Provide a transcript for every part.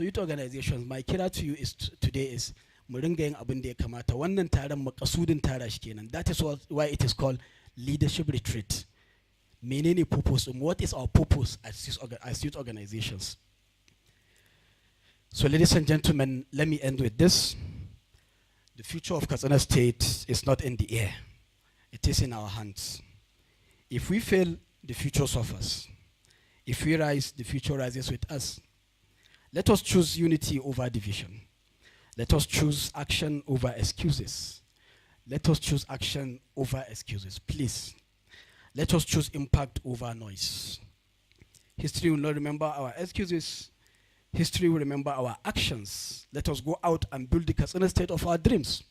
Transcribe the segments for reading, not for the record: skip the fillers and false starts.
So youth organizations, my kira to you is today is mu ringa yin abin da ya kamata. Wannan taron makasudin tara shi kenan. That is why it is called leadership retreat. Menene purpose? What is our purpose as youth organizations? So ladies and gentlemen, let me end with this. The future of Katsina State is not in the air. It is in our hands. If we fail, the future suffers. If we rise, the future rises with us. Let us choose unity over division. Let us choose action over excuses. Let us choose action over excuses, please. Let us choose impact over noise. History will not remember our excuses. History will remember our actions. Let us go out and build the Katsina State of our dreams.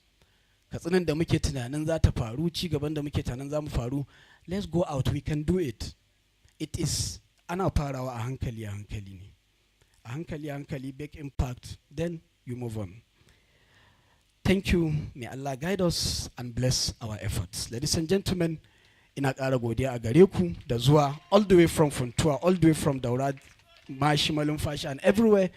Katsinan da muke tunanin za ta faru, ci gaban da muke tunanin za mu faru, let's go out, we can do it. It is ana farawa a hankali ne. A hankali, big impact, then you move on. Thank you. May Allah guide us and bless our efforts. Ladies and gentlemen, ina ƙara godiya a gare ku da zuwa all the way from Funtua, all the way from Daura, Mashi, Malumfashi, and everywhere.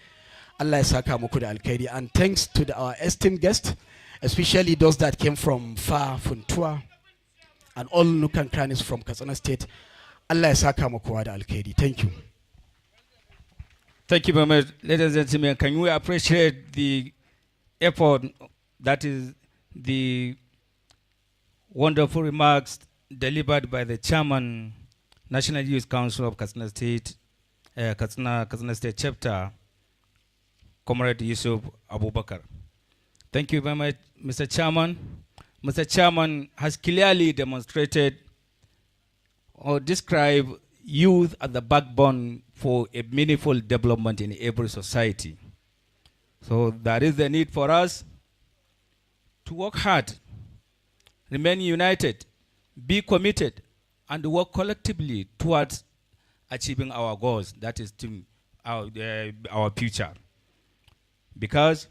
Allah ya saka muku da alkhairi. And thanks to our esteemed guests, especially those that came from far, Funtua, and all nook and crannies from Katsina State. Allah ya saka muku da alkhairi. Thank you. Thank you very much. Ladies and gentlemen, can you appreciate the effort, that is the wonderful remarks delivered by the chairman, National Youth Council of Katsina State, Katsina State Chapter, Comrade Yusuf Abubakar. Thank you very much, Mr. Chairman. Mr. Chairman has clearly demonstrated or described youth as the backbone for a meaningful development in every society. So there is the need for us to work hard, remain united, be committed, and work collectively towards achieving our goals, that is to our future. Because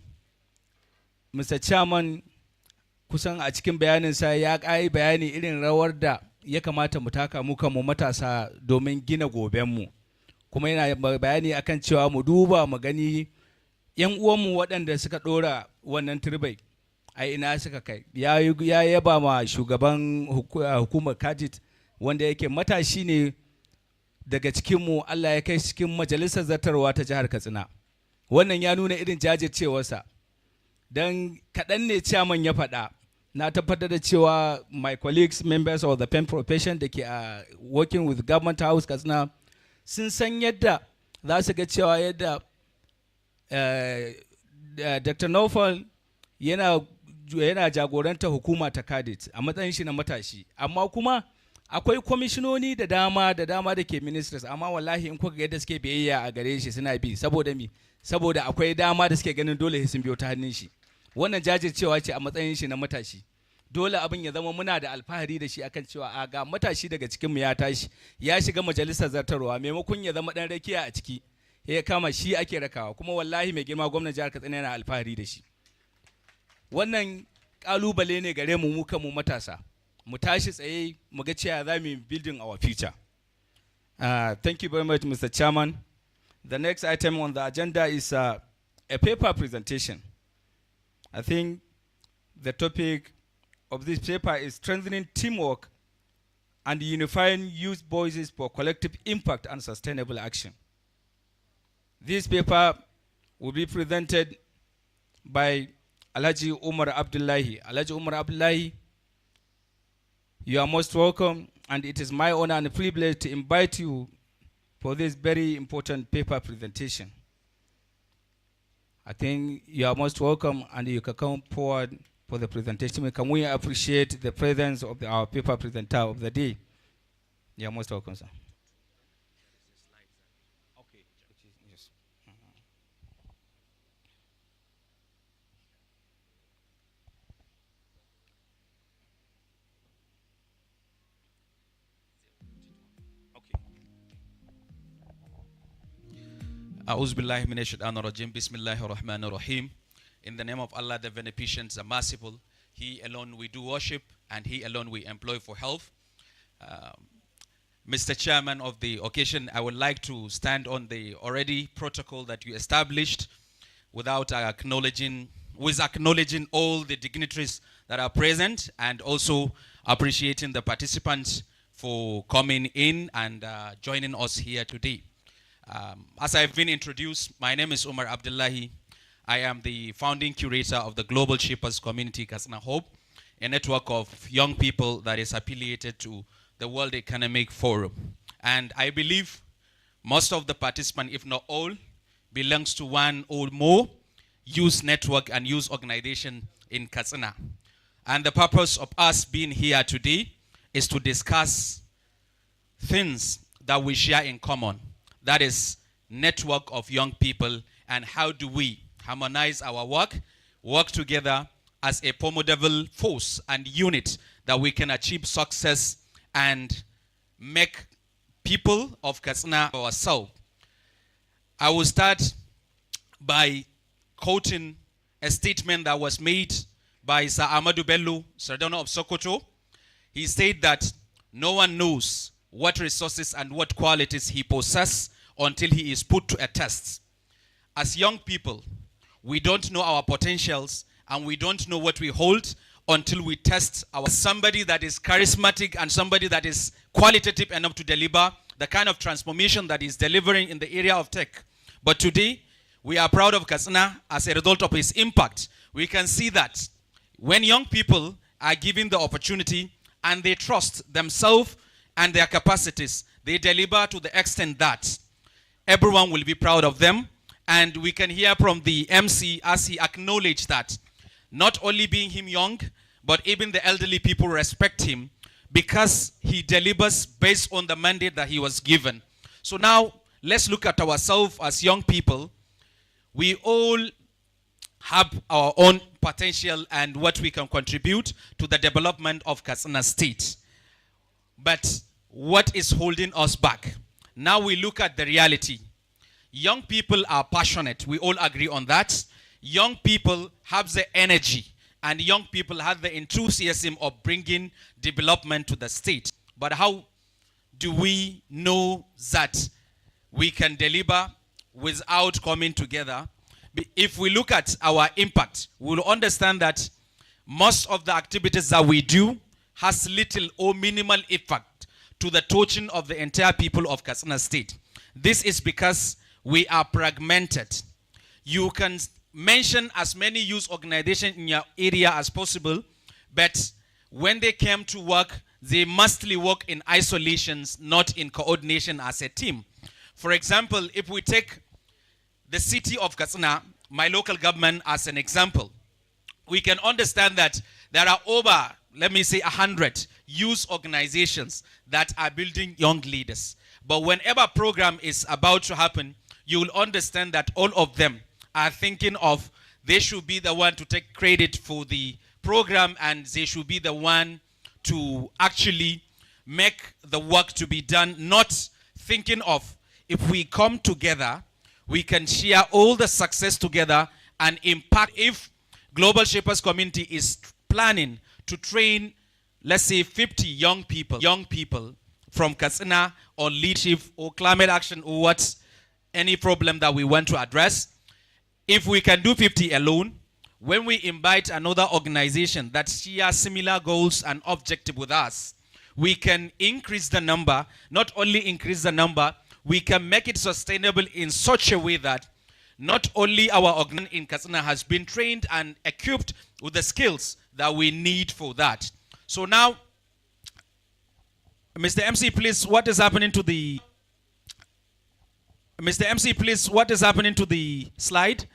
Mr. Chairman, kusan a cikin bayaninsa ya ƙai bayani irin rawar da ya kamata mu taka mu kanmu matasa domin gina gobenmu. Kuma yana bayani akan cewa mu duba mu gani ‘yan uwanmu waɗanda suka ɗora wannan turbai a ina suka kai. Ya yaba ma shugaban hukumar Kadit wanda yake matashi ne daga cikinmu, Allah ya kai cikin majalisar zartarwa ta jihar Katsina. Wannan ya nuna irin jajircewarsa. Don kaɗan ne chairman ya faɗa. Na tabbatar da cewa my colleagues, members of the pen profession da ke working with Government House Katsina sun san yadda za su ga cewa yadda Dr. Naufal yana jagoranta hukuma ta Kadit a matsayin shi na matashi. Amma kuma akwai kwamishinoni da dama da ke ministers, amma wallahi in kuka ga yadda suke biyayya a gare shi suna bi saboda mi, saboda akwai dama da suke ganin dole sun biyo ta hannun shi. Wannan jajircewa ce a matsayin shi na matashi. Dole abin ya zama muna da alfahari da shi akan cewa a ga matashi daga cikinmu ya tashi ya shiga majalisar zartarwa maimakon ya zama dan rakiya a ciki ya kama shi ake rakawa, kuma wallahi mai girma gwamnan jihar Katsina yana alfahari da shi. Wannan kalubale ne gare mu kanmu matasa, mu tashi tsaye mu ga cewa za mu building our future. Thank you very much, Mr. Chairman. The next item on the agenda is a paper presentation. I think the topic of this paper is strengthening teamwork and unifying youth voices for collective impact and sustainable action. This paper will be presented by Alhaji Umar Abdullahi. Alhaji Umar Abdullahi, you are most welcome, and it is my honor and privilege to invite you for this very important paper presentation. I think you are most welcome, and you can come forward for the presentation. Can we appreciate the presence of our paper presenter of the day? You are most welcome, sir. Okay. Yes. A'udhu billahi minash shaitanir rajim. Bismillahir rahmanir rahim. In the name of Allah, the Beneficent, the Merciful, He alone we do worship, and He alone we employ for health. Mr. Chairman of the occasion, I would like to stand on the already protocol that you established without acknowledging all the dignitaries that are present, and also appreciating the participants for coming in and joining us here today. As I've been introduced, my name is Umar Abdullahi. I am the founding curator of the Global Shapers Community Katsina Hope, a network of young people that is affiliated to the World Economic Forum. And I believe most of the participants, if not all, belongs to one or more youth network and youth organization in Katsina. And the purpose of us being here today is to discuss things that we share in common. That is network of young people, and how do we harmonize our work together as a formidable force and unit that we can achieve success and make people of Katsina ourselves. I will start by quoting a statement that was made by Sir Ahmadu Bello, Sardana of Sokoto. He said that no one knows what resources and what qualities he possesses until he is put to a test. As young people, we don't know our potentials and we don't know what we hold until we test somebody that is charismatic and somebody that is qualitative enough to deliver the kind of transformation that is delivering in the area of tech. But today, we are proud of Katsina as a result of his impact. We can see that when young people are given the opportunity and they trust themselves and their capacities, they deliver to the extent that everyone will be proud of them. And we can hear from the MC as he acknowledged that not only being him young, but even the elderly people respect him because he delivers based on the mandate that he was given. So now let's look at ourselves as young people. We all have our own potential and what we can contribute to the development of Katsina State. But what is holding us back? Now we look at the reality. Young people are passionate. We all agree on that. Young people have the energy and young people have the enthusiasm of bringing development to the state. But how do we know that we can deliver without coming together? If we look at our impact, we'll understand that most of the activities that we do has little or minimal effect to the touching of the entire people of Katsina State. This is because we are fragmented. You can mention as many youth organizations in your area as possible, but when they came to work, they mostly work in isolations, not in coordination as a team. For example, if we take the city of Katsina, my local government as an example, we can understand that there are over, let me say, 100 youth organizations that are building young leaders. But whenever a program is about to happen, you will understand that all of them are thinking of they should be the one to take credit for the program and they should be the one to actually make the work to be done, not thinking of if we come together, we can share all the success together and impact. If Global Shapers Community is planning to train, let's say 50 young people from Katsina on leadership or climate action or what, any problem that we want to address, if we can do 50 alone, when we invite another organization that shares similar goals and objectives with us, we can increase the number. Not only increase the number, we can make it sustainable in such a way that not only our organization in Katsina has been trained and equipped with the skills that we need for that. So now, Mr. MC, please, what is happening to the... Mr. MC, please, what is happening to the slide?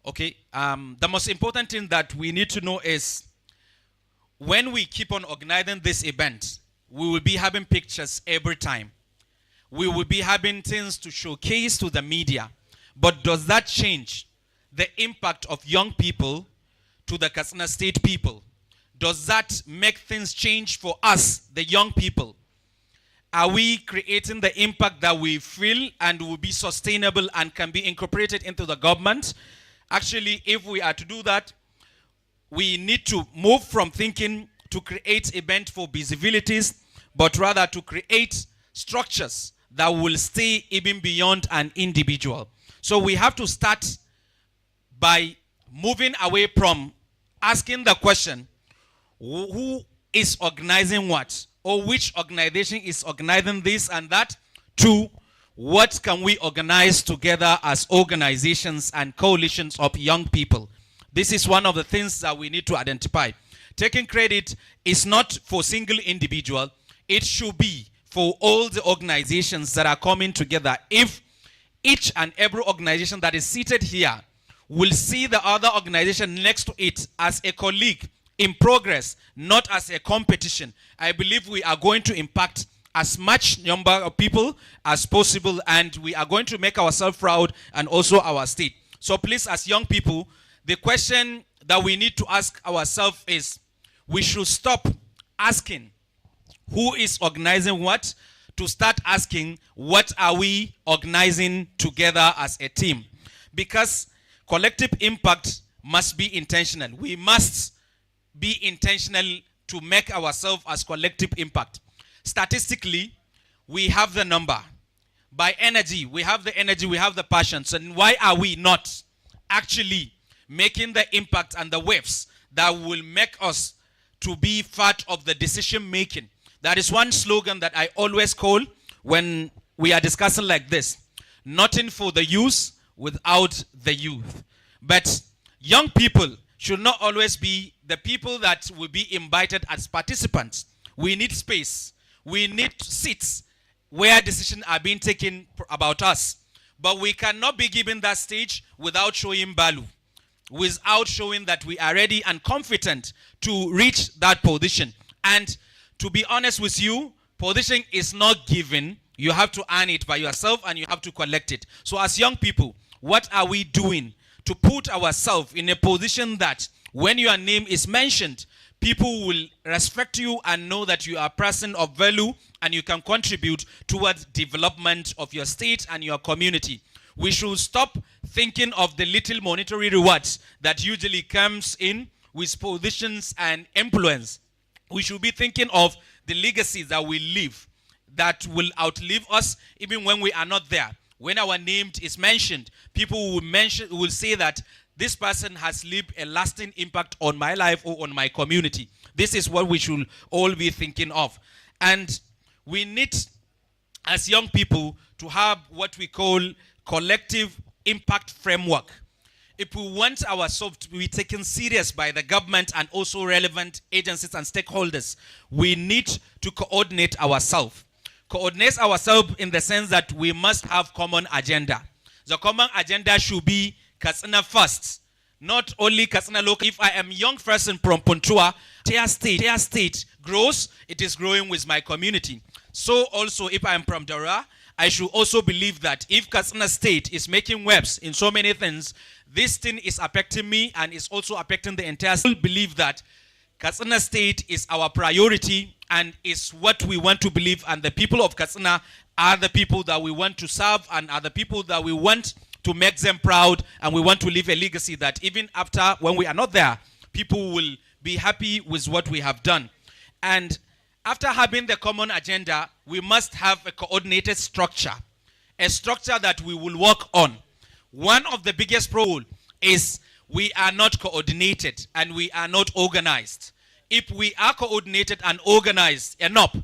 Okay, the most important thing that we need to know is when we keep on organizing this event, we will be having pictures every time. We will be having things to showcase to the media. But does that change the impact of young people to the Katsina State people? Does that make things change for us, the young people? Are we creating the impact that we feel and will be sustainable and can be incorporated into the government? Actually, if we are to do that, we need to move from thinking to create event for visibilities, but rather to create structures that will stay even beyond an individual. So we have to start by moving away from asking the question, who is organizing what? Or which organization is organizing this and that? To what can we organize together as organizations and coalitions of young people? This is one of the things that we need to identify. Taking credit is not for single individual. It should be for all the organizations that are coming together. If each and every organization that is seated here will see the other organization next to it as a colleague in progress, not as a competition, I believe we are going to impact as much number of people as possible, and we are going to make ourselves proud and also our state. So please, as young people, the question that we need to ask ourselves is, we should stop asking who is organizing what, to start asking what are we organizing together as a team. Because collective impact must be intentional. We must be intentional to make ourselves as collective impact. Statistically, we have the number. By energy, we have the energy, we have the passion. So why are we not actually making the impact and the waves that will make us to be part of the decision making? That is one slogan that I always call when we are discussing like this. Nothing for the youth without the youth. But young people should not always be the people that will be invited as participants. We need space. We need seats where decisions are being taken about us. But we cannot be given that stage without showing value, without showing that we are ready and confident to reach that position. And to be honest with you, position is not given. You have to earn it by yourself and you have to collect it. So as young people, what are we doing to put ourselves in a position that when your name is mentioned, people will respect you and know that you are a person of value and you can contribute towards development of your state and your community? We should stop thinking of the little monetary rewards that usually comes in with positions and influence. We should be thinking of the legacies that we leave, that will outlive us even when we are not there. When our name is mentioned, people will say that this person has lived a lasting impact on my life or on my community. This is what we should all be thinking of. And we need, as young people, to have what we call collective impact framework. If we want ourselves to be taken serious by the government and also relevant agencies and stakeholders, we need to coordinate ourselves. Coordinate ourselves in the sense that we must have common agenda. The common agenda should be Katsina first. Not only Katsina local. If I am a young person from Puntua, Tia State grows, it is growing with my community. So also if I am from Dara, I should also believe that if Katsina State is making waves in so many things, this thing is affecting me and is also affecting the entire state. Believe that Katsina State is our priority and is what we want to believe, and the people of Katsina are the people that we want to serve and are the people that we want to make them proud, and we want to leave a legacy that even after, when we are not there, people will be happy with what we have done. And after having the common agenda, we must have a coordinated structure, a structure that we will work on. One of the biggest problems is we are not coordinated and we are not organized. If we are coordinated and organized enough,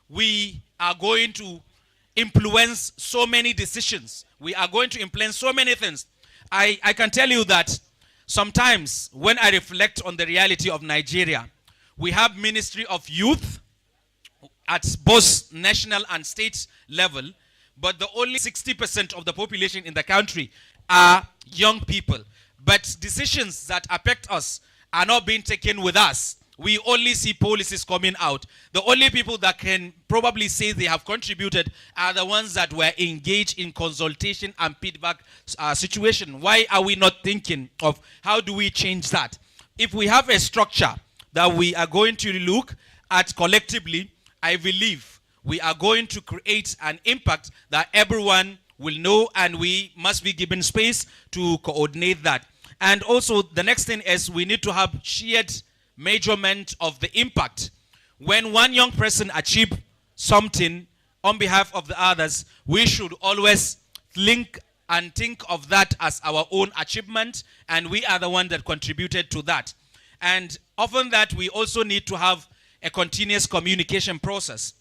we are going to influence so many decisions. We are going to influence so many things. I can tell you that sometimes when I reflect on the reality of Nigeria, we have Ministry of Youth at both national and state level, but the only 60% of the population in the country are young people. But decisions that affect us are not being taken with us. We only see policies coming out. The only people that can probably say they have contributed are the ones that were engaged in consultation and feedback situation. Why are we not thinking of how do we change that? If we have a structure that we are going to look at collectively, I believe we are going to create an impact that everyone will know, and we must be given space to coordinate that. And also the next thing is we need to have shared measurement of the impact. When one young person achieves something on behalf of the others, we should always think of that as our own achievement, and we are the one that contributed to that. And often that we also need to have a continuous communication process.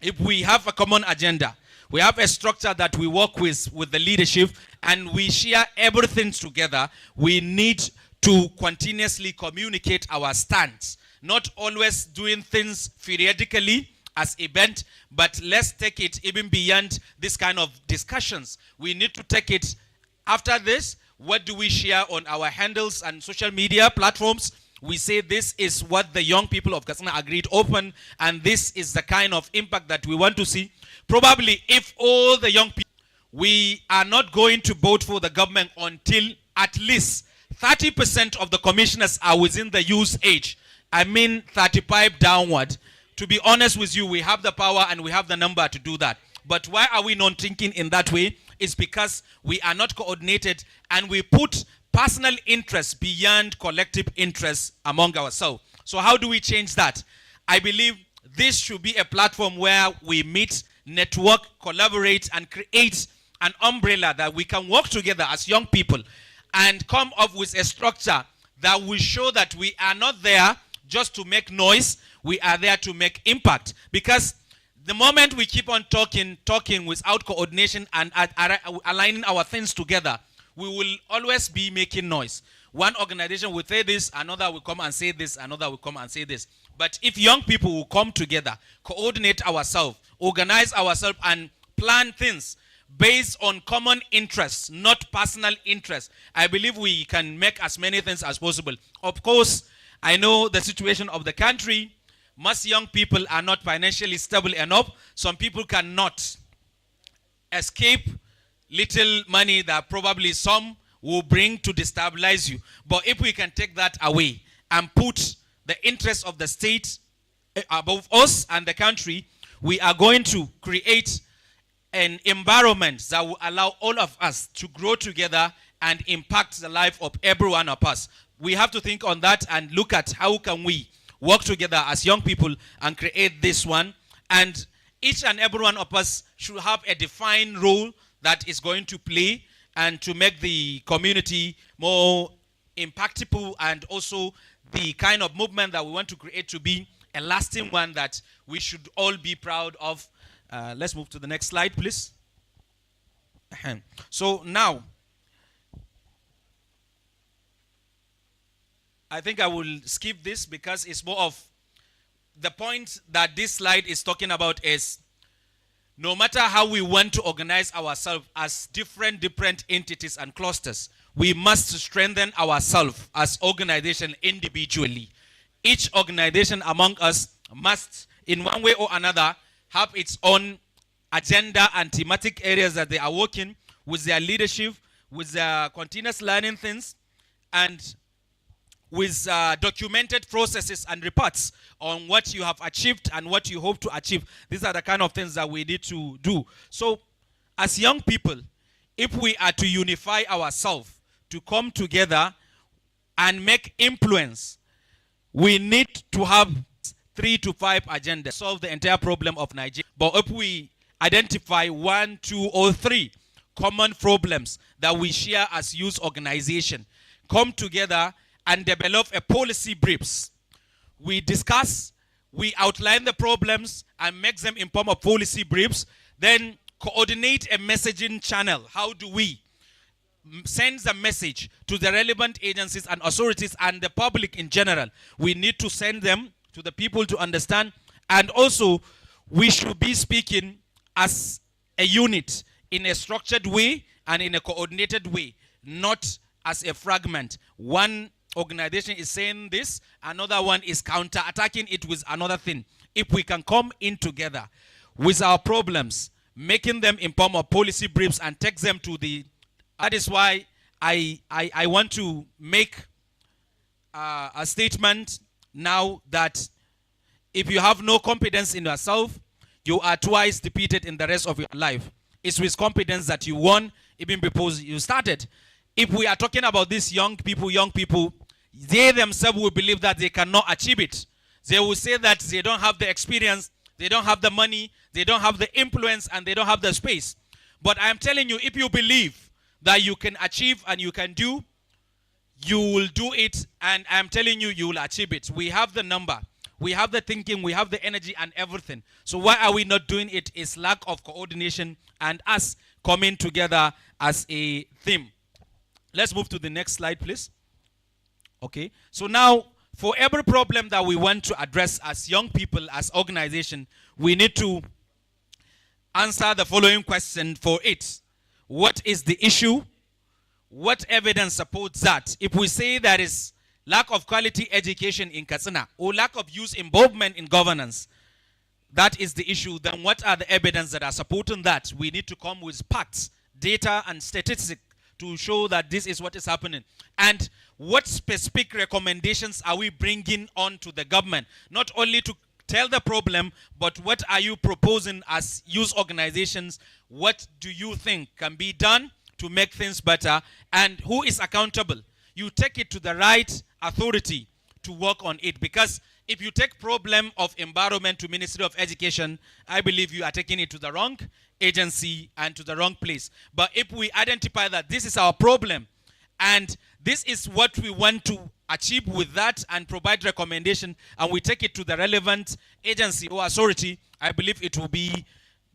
If we have a common agenda, we have a structure that we work with the leadership, and we share everything together, we need to continuously communicate our stance. Not always doing things periodically as event, but let's take it even beyond this kind of discussions. We need to take it after this. What do we share on our handles and social media platforms? We say this is what the young people of Katsina agreed open, and this is the kind of impact that we want to see. Probably if all the young people, we are not going to vote for the government until at least 30% of the commissioners are within the youth age. I mean 35 downward. To be honest with you, we have the power and we have the number to do that. But why are we not thinking in that way? It's because we are not coordinated, and we put personal interests beyond collective interests among ourselves. So how do we change that? I believe this should be a platform where we meet, network, collaborate, and create an umbrella that we can work together as young people and come up with a structure that will show that we are not there just to make noise, we are there to make impact. Because the moment we keep on talking without coordination and aligning our things together, we will always be making noise. One organization will say this, another will come and say this, another will come and say this. But if young people will come together, coordinate ourselves, organize ourselves, and plan things based on common interests, not personal interests, I believe we can make as many things as possible. Of course, I know the situation of the country. Most young people are not financially stable enough. Some people cannot escape little money that probably some will bring to destabilize you. But if we can take that away and put the interests of the state above us and the country, we are going to create an environment that will allow all of us to grow together and impact the life of every one of us. We have to think on that and look at how can we work together as young people and create this one. And each and every one of us should have a defined role that is going to play and to make the community more impactful, and also the kind of movement that we want to create to be a lasting one that we should all be proud of. Let's move to the next slide, please. So now, I think I will skip this because it's more of the point that this slide is talking about is no matter how we want to organize ourselves as different entities and clusters, we must strengthen ourselves as organization individually. Each organization among us must, in one way or another, have its own agenda and thematic areas that they are working with their leadership, with their continuous learning things, and with documented processes and reports on what you have achieved and what you hope to achieve. These are the kind of things that we need to do. So as young people, if we are to unify ourselves, to come together and make influence, we need to have 3 to 5 agendas, solve the entire problem of Nigeria. But if we identify 1, 2, or 3 common problems that we share as youth organization, come together and develop a policy briefs. We discuss, we outline the problems and make them in form of policy briefs, then coordinate a messaging channel. How do we send the message to the relevant agencies and authorities and the public in general? We need to send them to the people to understand, and also we should be speaking as a unit in a structured way and in a coordinated way, not as a fragment. One organization is saying this, another one is counter-attacking it with another thing. If we can come in together with our problems, making them in form of policy briefs and take them to the... That is why I want to make a statement now that if you have no confidence in yourself, you are twice defeated in the rest of your life. It's with confidence that you won even before you started. If we are talking about these young people, they themselves will believe that they cannot achieve it. They will say that they don't have the experience, they don't have the money, they don't have the influence, and they don't have the space. But I am telling you, if you believe that you can achieve and you can do, you will do it, and I am telling you, you will achieve it. We have the number, we have the thinking, we have the energy and everything. So why are we not doing it? It's lack of coordination and us coming together as a theme. Let's move to the next slide, please. Okay, so now for every problem that we want to address as young people, as organization, we need to answer the following question for it. What is the issue? What evidence supports that? If we say there is lack of quality education in Katsina or lack of youth involvement in governance, that is the issue, then what are the evidence that are supporting that? We need to come with facts, data, and statistics to show that this is what is happening. And what specific recommendations are we bringing on to the government? Not only to tell the problem, but what are you proposing as youth organizations? What do you think can be done to make things better? And who is accountable? You take it to the right authority to work on it. Because if you take problem of environment to Ministry of Education, I believe you are taking it to the wrong agency and to the wrong place. But if we identify that this is our problem and this is what we want to achieve with that and provide recommendation, and we take it to the relevant agency or authority, I believe it will be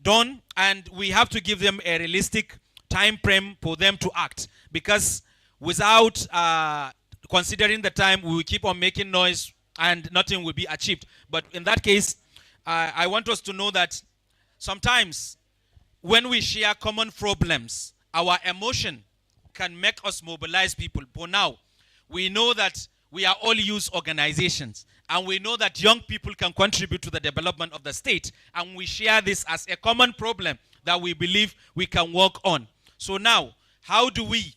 done, and we have to give them a realistic time frame for them to act, because without considering the time, we will keep on making noise and nothing will be achieved. But in that case, I want us to know that sometimes when we share common problems, our emotion can make us mobilize people. For now, we know that we are all youth organizations, and we know that young people can contribute to the development of the state, and we share this as a common problem that we believe we can work on. So now, how do we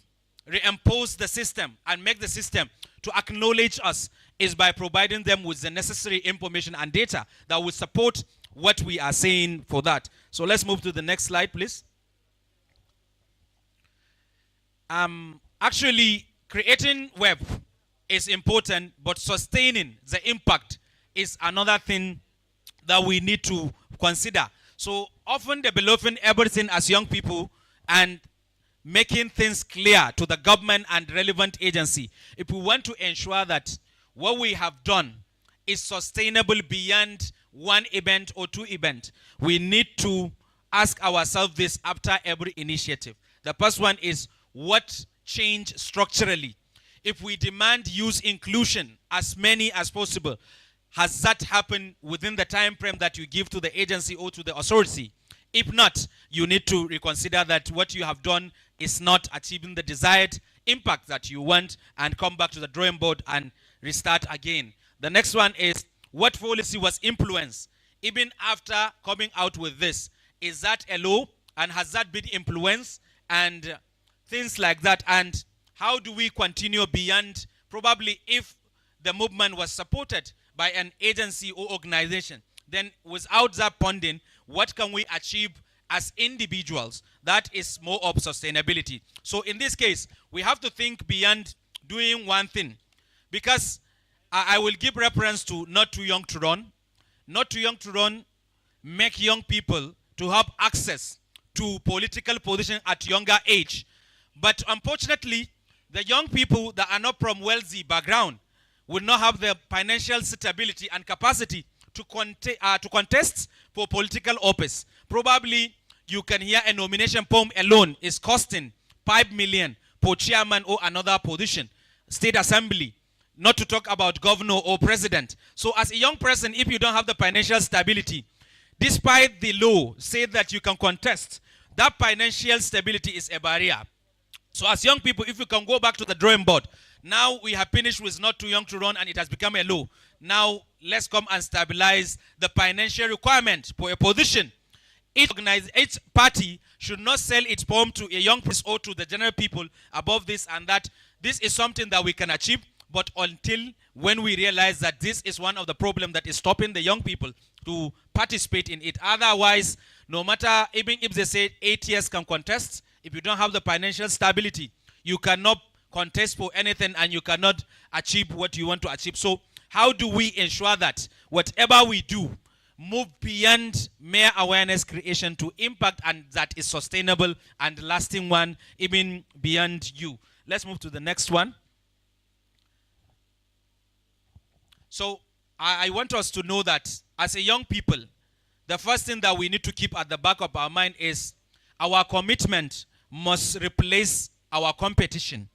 reimpose the system and make the system to acknowledge us? Is by providing them with the necessary information and data that will support what we are saying for that. So let's move to the next slide, please. Actually, creating web is important, but sustaining the impact is another thing that we need to consider. So often developing everything as young people and making things clear to the government and relevant agency. If we want to ensure that what we have done is sustainable beyond one event or two events, we need to ask ourselves this after every initiative. The first one is, what change structurally? If we demand youth inclusion as many as possible, has that happened within the time frame that you give to the agency or to the authority? If not, you need to reconsider that what you have done is not achieving the desired impact that you want, and come back to the drawing board and restart again. The next one is, what policy was influenced even after coming out with this? Is that a law, and has that been influenced, and things like that? And how do we continue beyond, probably if the movement was supported by an agency or organization, then without that funding, what can we achieve as individuals? That is more of sustainability. So in this case, we have to think beyond doing one thing, because I will give reference to Not Too Young to Run. Not Too Young to Run make young people to have access to political position at younger age. But unfortunately, the young people that are not from wealthy background will not have the financial stability and capacity to contest for political office. Probably you can hear a nomination form alone is costing 5 million for chairman or another position, state assembly, not to talk about governor or president. So as a young person, if you don't have the financial stability, despite the law say that you can contest, that financial stability is a barrier. So as young people, if you can go back to the drawing board, now we have finished with Not Too Young to Run and it has become a law. Now let's come and stabilize the financial requirement for a position. Each party should not sell its form to a young person or to the general people above this and that. This is something that we can achieve, but until when we realize that this is one of the problems that is stopping the young people to participate in it. Otherwise, no matter, even if they say 8 years can contest, if you don't have the financial stability, you cannot contest for anything and you cannot achieve what you want to achieve. So how do we ensure that whatever we do move beyond mere awareness creation to impact and that is sustainable and lasting one, even beyond you? Let's move to the next one. So I want us to know that as a young people, the first thing that we need to keep at the back of our mind is our commitment must replace our competition.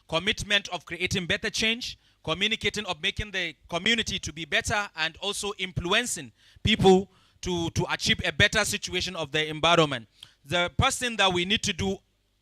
Commitment of creating better change, communicating of making the community to be better, and also influencing people to achieve a better situation of the environment. The first thing that we need to do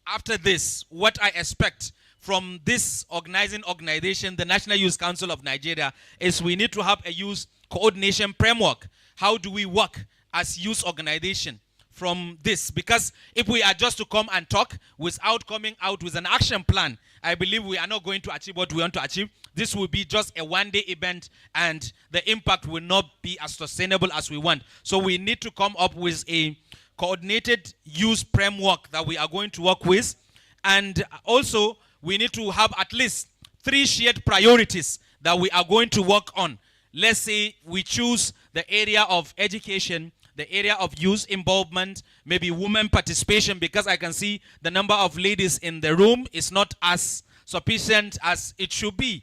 after this, what I expect from this organization, the National Youth Council of Nigeria, is we need to have a youth coordination framework. How do we work as youth organization from this? Because if we are just to come and talk without coming out with an action plan, I believe we are not going to achieve what we want to achieve. This will be just a one-day event and the impact will not be as sustainable as we want. So we need to come up with a coordinated youth framework that we are going to work with. And also, we need to have at least 3 shared priorities that we are going to work on. Let's say we choose the area of education, the area of youth involvement, maybe women participation, because I can see the number of ladies in the room is not as sufficient as it should be.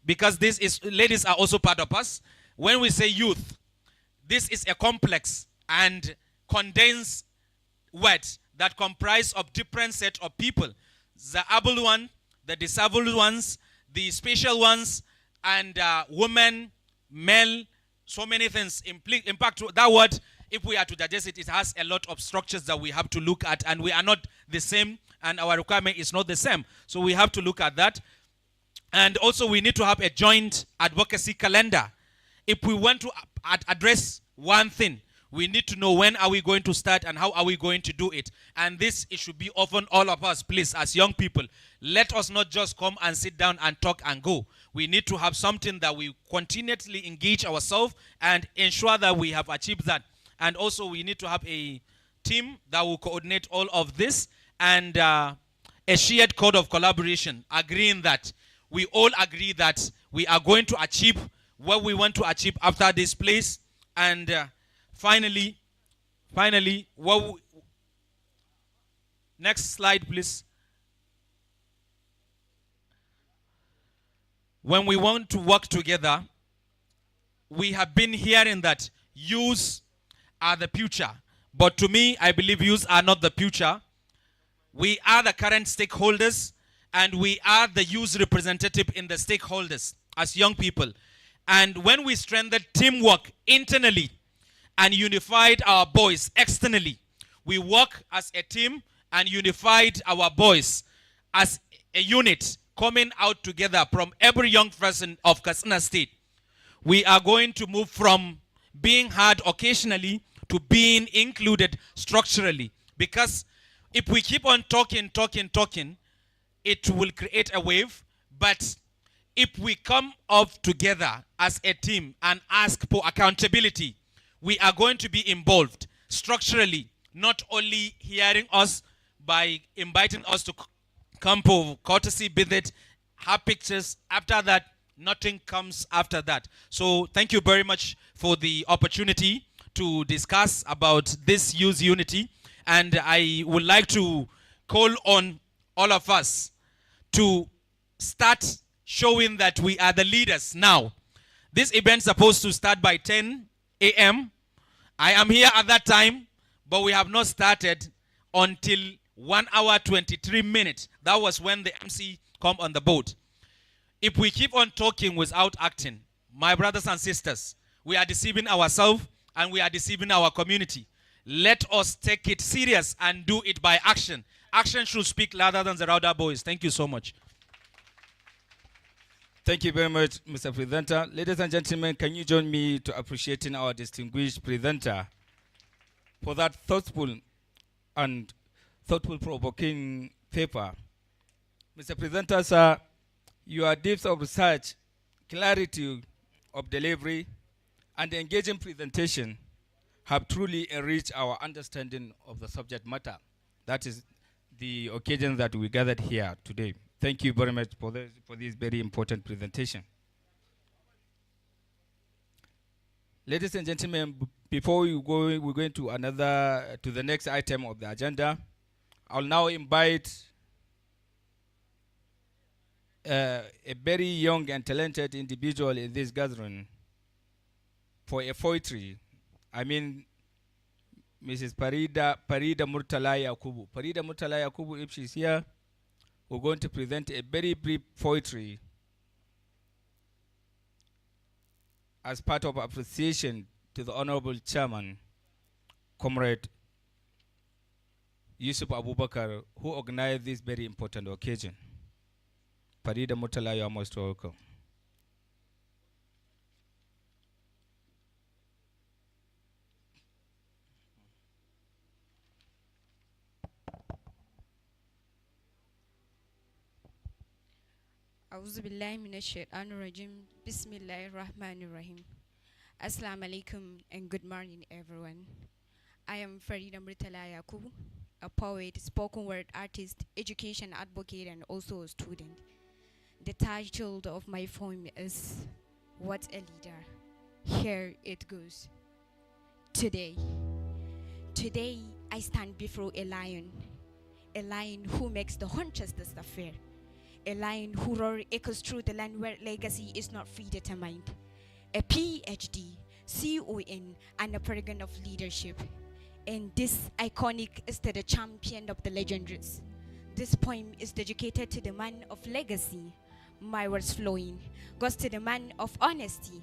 Because ladies are also part of us. When we say youth, this is a complex and condensed word that comprise of different set of people. The able one, the disabled ones, the special ones, and women, male, so many things. Impact that word, if we are to digest it, it has a lot of structures that we have to look at, and we are not the same, and our requirement is not the same. So we have to look at that. And also we need to have a joint advocacy calendar. If we want to address one thing, we need to know when are we going to start and how are we going to do it. And this, it should be often all of us, please, as young people. Let us not just come and sit down and talk and go. We need to have something that we continuously engage ourselves and ensure that we have achieved that. And also we need to have a team that will coordinate all of this and a shared code of collaboration, agreeing that we all agree that we are going to achieve what we want to achieve after this place. And finally, next slide, please. When we want to work together, we have been hearing that youth are the future. But to me, I believe youth are not the future. We are the current stakeholders, and we are the youth representative in the stakeholders as young people. And when we strengthen teamwork internally and unified our voice externally, we work as a team and unified our voice as a unit coming out together from every young person of Katsina State, we are going to move from being heard occasionally to being included structurally. Because if we keep on talking, it will create a wave. But if we come up together as a team and ask for accountability, we are going to be involved structurally, not only hearing us by inviting us to come for courtesy visit, have pictures. After that, nothing comes after that. So thank you very much for the opportunity to discuss about this youth unity. And I would like to call on all of us to start showing that we are the leaders now. This event is supposed to start by 10 a.m. I am here at that time, but we have not started until 1 hour 23 minutes. That was when the MC come on the boat. If we keep on talking without acting, my brothers and sisters, we are deceiving ourselves and we are deceiving our community. Let us take it serious and do it by action. Action should speak louder than the louder voice. Thank you so much. Thank you very much, Mr. Presenter. Ladies and gentlemen, can you join me to appreciating our distinguished presenter for that thoughtful and provoking paper. Mr. Presenter, sir, your depth of research, clarity of delivery, and engaging presentation have truly enriched our understanding of the subject matter. That is the occasion that we gathered here today. Thank you very much for this very important presentation. Ladies and gentlemen, before we're going to the next item of the agenda. I'll now invite a very young and talented individual in this gathering for a poetry. I mean, Mrs. Parida Murtala Yakubu. Parida Murtala Yakubu, if she's here, we're going to present a very brief poetry as part of appreciation to the Honorable Chairman, Comrade Yusuf Abubakar, who organized this very important occasion. Parida Murtala, you are most welcome. أعوذ بالله من الشيطان الرجيم بسم الله الرحمن الرحيم. Assalamu alaikum and good morning everyone. I am Farida Murtala Yakubu, a poet, spoken word artist, education advocate and also a student. The title of my poem is What a Leader. Here it goes. Today I stand before a lion who makes the hunters affair. A lion who roars echoes through the land where legacy is not predetermined. A PhD, CON, and a paragon of leadership. And this iconic is to the champion of the legendaries. This poem is dedicated to the man of legacy. My words flowing goes to the man of honesty.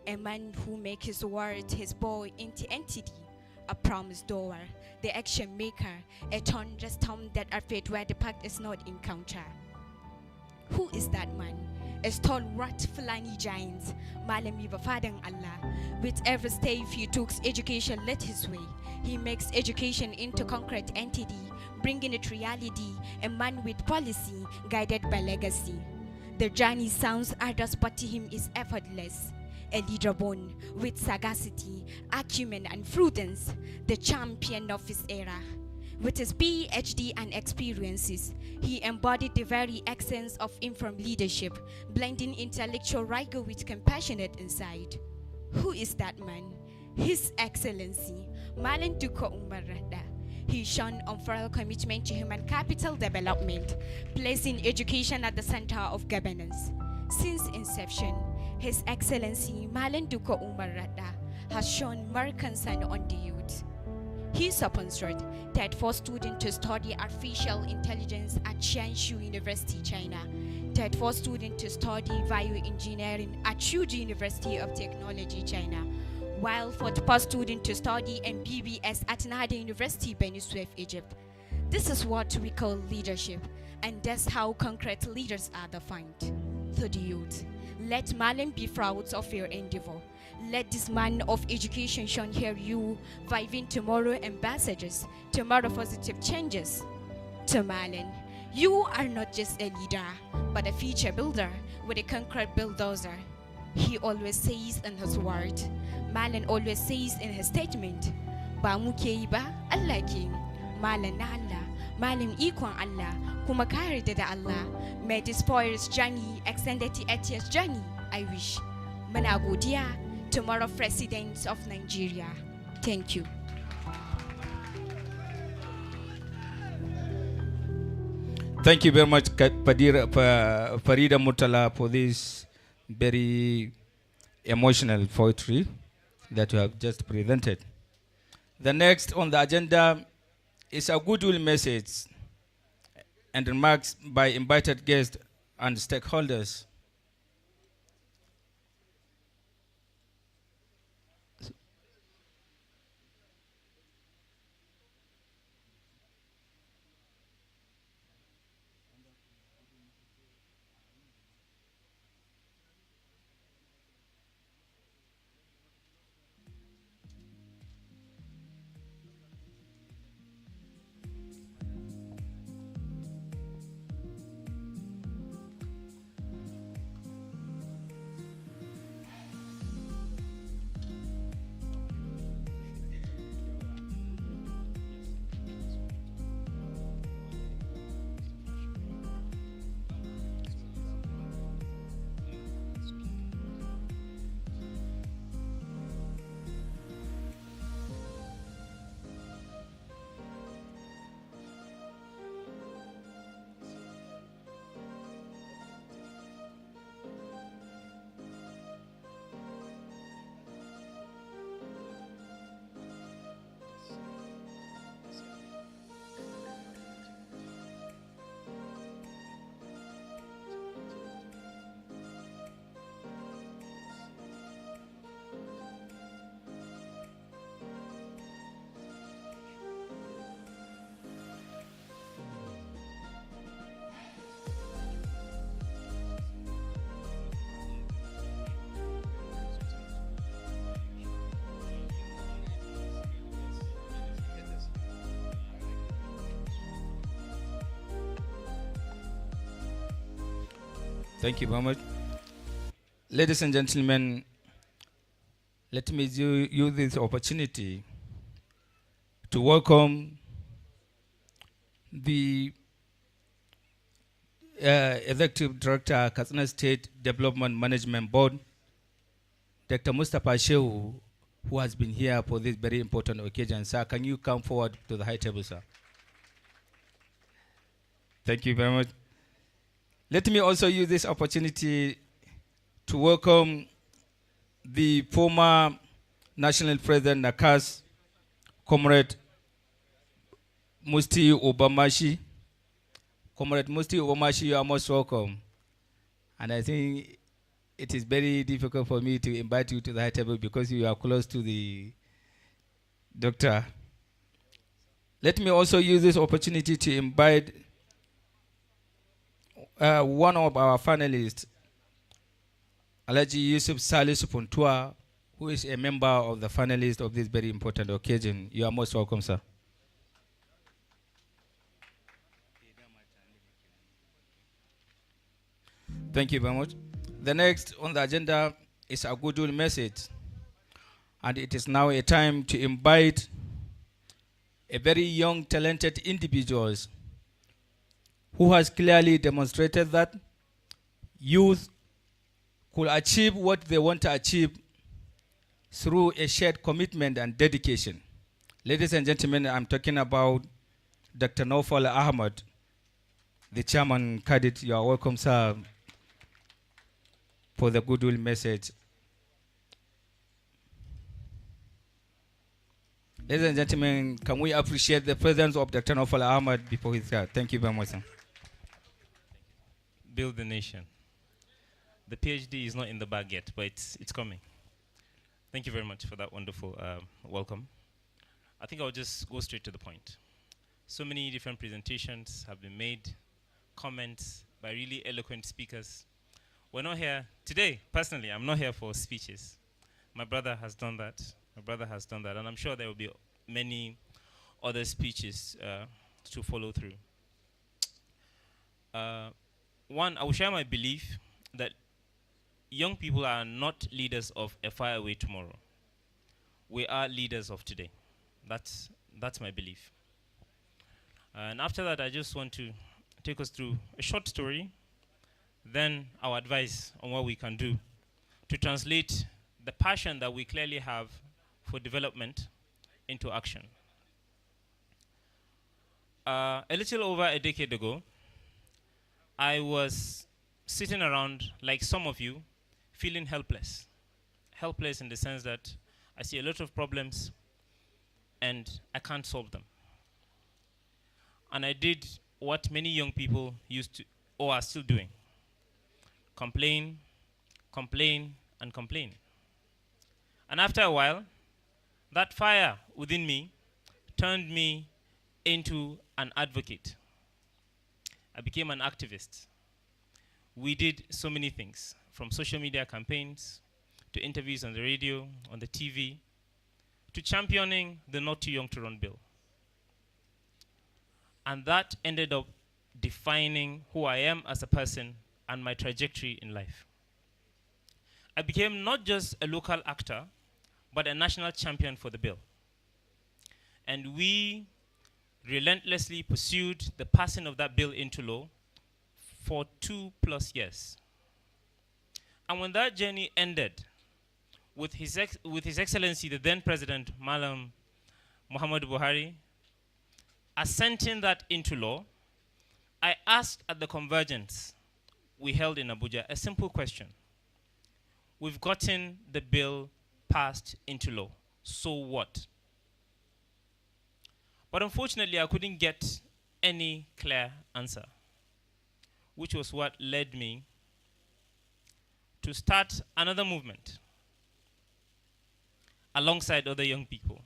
A man who makes his word his boy into entity. A promise door, the action maker, a thunderstorm that our fate where the pact is not encounter. Who is that man? A stalwart Fulani giant, Malami Bafadan Allah. With every step he took, education led his way. He makes education into concrete entity, bringing it reality, a man with policy, guided by legacy. The journey sounds arduous, but to him is effortless. A leader born with sagacity, acumen and prudence, the champion of his era. With his PhD and experiences, he embodied the very essence of informed leadership, blending intellectual rigor with compassionate insight. Who is that man? His Excellency, Malan Duko Umar Rada. He shone unfurled commitment to human capital development, placing education at the center of governance. Since inception, His Excellency, Malan Duko Umar Rada, has shown more concern on the youth. He sponsored that for students to study artificial intelligence at Jiangsu University, China. That for students to study bioengineering at Shuji University of Technology, China. While for the past student to study MBBS at Nada University, Beni Suef, Egypt. This is what we call leadership, and that's how concrete leaders are defined. To the youth, let Malan be proud of your endeavor. Let this man of education shine here you, viving tomorrow ambassadors, tomorrow positive changes. To Malan, you are not just a leader, but a future builder with a concrete bulldozer. He always says in his word, Malan always says in his statement, ba mu ke yi ba, Allah ke yi. Malan na Allah, Malan ikon Allah, kuma ka yarda da Allah. May this poet's journey extended to 8 years journey, I wish. Muna godiya, tomorrow president of Nigeria. Thank you. Thank you very much, Farida Murtala, for this very emotional poetry that you have just presented. The next on the agenda is a goodwill message and remarks by invited guests and stakeholders. Thank you very much. Ladies and gentlemen, let me use this opportunity to welcome the Executive Director, Katsina State Development Management Board, Dr. Mustapha Shehu, who has been here for this very important occasion. Sir, can you come forward to the high table, sir? Thank you very much. Let me also use this opportunity to welcome the former National President Nakas, Comrade Musti Obamashi. Comrade Musti Obamashi, you are most welcome. And I think it is very difficult for me to invite you to the high table because you are close to the doctor. Let me also use this opportunity to invite one of our finalists, Alaji Yusuf Salisu Puntua, who is a member of the finalists of this very important occasion. You are most welcome, sir. Thank you very much. The next on the agenda is a goodwill message. And it is now a time to invite a very young, talented individuals who has clearly demonstrated that youth could achieve what they want to achieve through a shared commitment and dedication. Ladies and gentlemen, I'm talking about Dr. Naufal Ahmad, the chairman cadet. You are welcome, sir, for the goodwill message. Ladies and gentlemen, can we appreciate the presence of Dr. Naufal Ahmad before his here? Thank you very much, sir. Build the nation. The PhD is not in the bag yet, but it's coming. Thank you very much for that wonderful welcome. I think I'll just go straight to the point. So many different presentations have been made, comments by really eloquent speakers. We're not here today, personally, I'm not here for speeches. My brother has done that. And I'm sure there will be many other speeches to follow through. One, I will share my belief that young people are not leaders of a faraway tomorrow. We are leaders of today. That's my belief. And after that, I just want to take us through a short story, then our advice on what we can do to translate the passion that we clearly have for development into action. A little over a decade ago, I was sitting around, like some of you, feeling helpless. Helpless in the sense that I see a lot of problems and I can't solve them. And I did what many young people used to, or are still doing. Complain, complain, and complain. And after a while, that fire within me turned me into an advocate. I became an activist. We did so many things, from social media campaigns, to interviews on the radio, on the TV, to championing the Not Too Young to Run bill. And that ended up defining who I am as a person and my trajectory in life. I became not just a local actor, but a national champion for the bill. And we relentlessly pursued the passing of that bill into law for 2+ years. And when that journey ended, with His Excellency, the then President, Malam Muhammad Buhari, assenting that into law, I asked at the convergence we held in Abuja a simple question. We've gotten the bill passed into law, so what? But unfortunately, I couldn't get any clear answer, which was what led me to start another movement alongside other young people.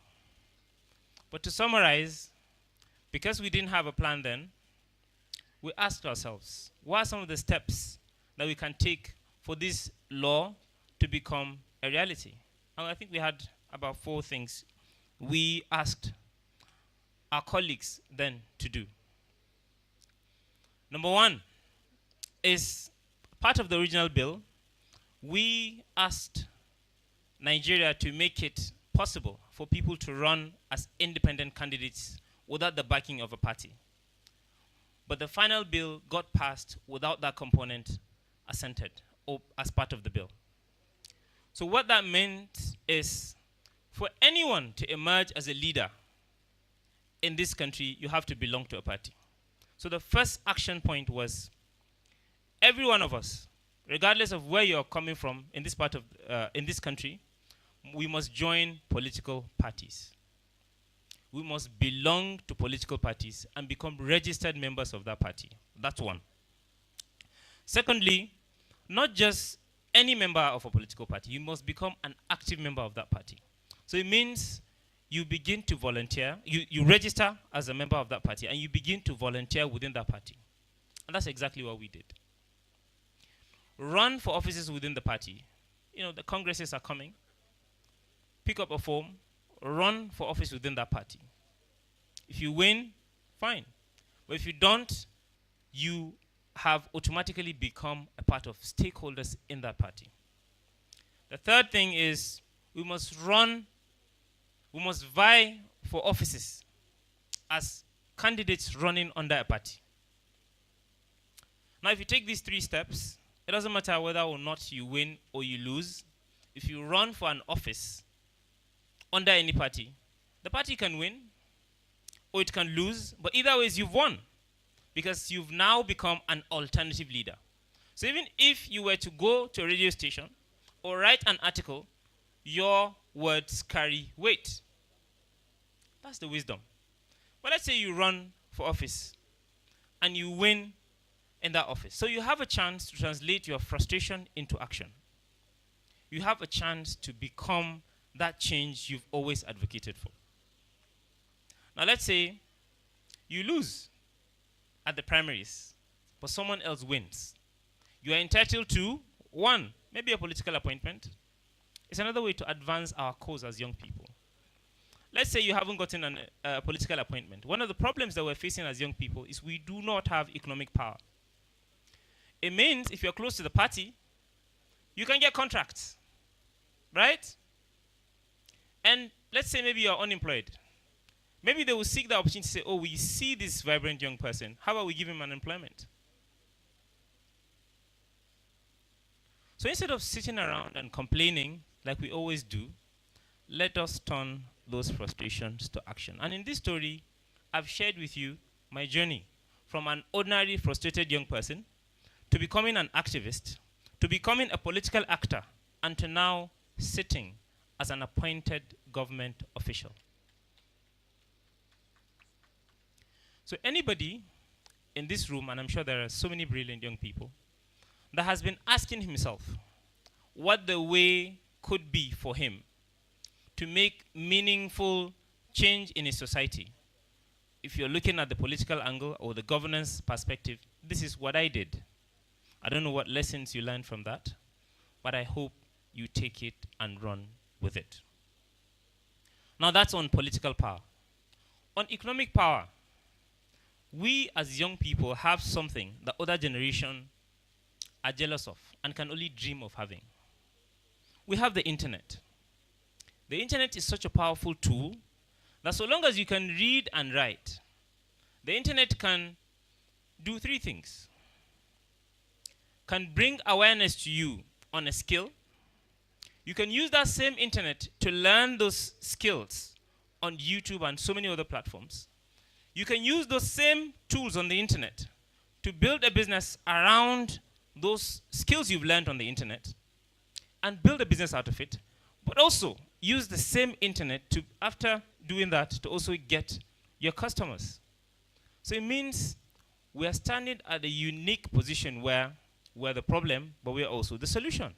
But to summarize, because we didn't have a plan then, we asked ourselves, what are some of the steps that we can take for this law to become a reality? And I think we had about 4 things we asked our colleagues then to do. Number 1 is part of the original bill, we asked Nigeria to make it possible for people to run as independent candidates without the backing of a party. But the final bill got passed without that component assented or as part of the bill. So what that meant is for anyone to emerge as a leader in this country, you have to belong to a party. So the first action point was every one of us, regardless of where you're coming from in this part of in this country, we must join political parties. We must belong to political parties and become registered members of that party. That's one. Secondly, not just any member of a political party, you must become an active member of that party. So it means you begin to volunteer, you register as a member of that party, and you begin to volunteer within that party. And that's exactly what we did. Run for offices within the party. You know, the congresses are coming. Pick up a form, run for office within that party. If you win, fine. But if you don't, you have automatically become a part of stakeholders in that party. The third thing is we must vie for offices as candidates running under a party. Now, if you take these 3 steps, it doesn't matter whether or not you win or you lose. If you run for an office under any party, the party can win or it can lose, but either ways you've won because you've now become an alternative leader. So even if you were to go to a radio station or write an article, your words carry weight. That's the wisdom. But let's say you run for office and you win in that office. So you have a chance to translate your frustration into action. You have a chance to become that change you've always advocated for. Now let's say you lose at the primaries, but someone else wins. You are entitled to, 1, maybe a political appointment. It's another way to advance our cause as young people. Let's say you haven't gotten a political appointment. One of the problems that we're facing as young people is we do not have economic power. It means if you're close to the party, you can get contracts, right? And let's say maybe you're unemployed. Maybe they will seek the opportunity to say, oh, we see this vibrant young person. How about we give him an employment? So instead of sitting around and complaining like we always do, let us turn those frustrations to action. And in this story, I've shared with you my journey from an ordinary frustrated young person to becoming an activist, to becoming a political actor, and to now sitting as an appointed government official. So anybody in this room, and I'm sure there are so many brilliant young people, that has been asking himself what the way could be for him to make meaningful change in his society. If you're looking at the political angle or the governance perspective, this is what I did. I don't know what lessons you learned from that, but I hope you take it and run with it. Now that's on political power. On economic power, we as young people have something that other generations are jealous of and can only dream of having. We have the internet. The internet is such a powerful tool that so long as you can read and write, the internet can do 3 things. Can bring awareness to you on a skill. You can use that same internet to learn those skills on YouTube and so many other platforms. You can use those same tools on the internet to build a business around those skills you've learned on the internet and build a business out of it, but also use the same internet to, after doing that, to also get your customers. So it means we are standing at a unique position where we're the problem, but we're also the solution.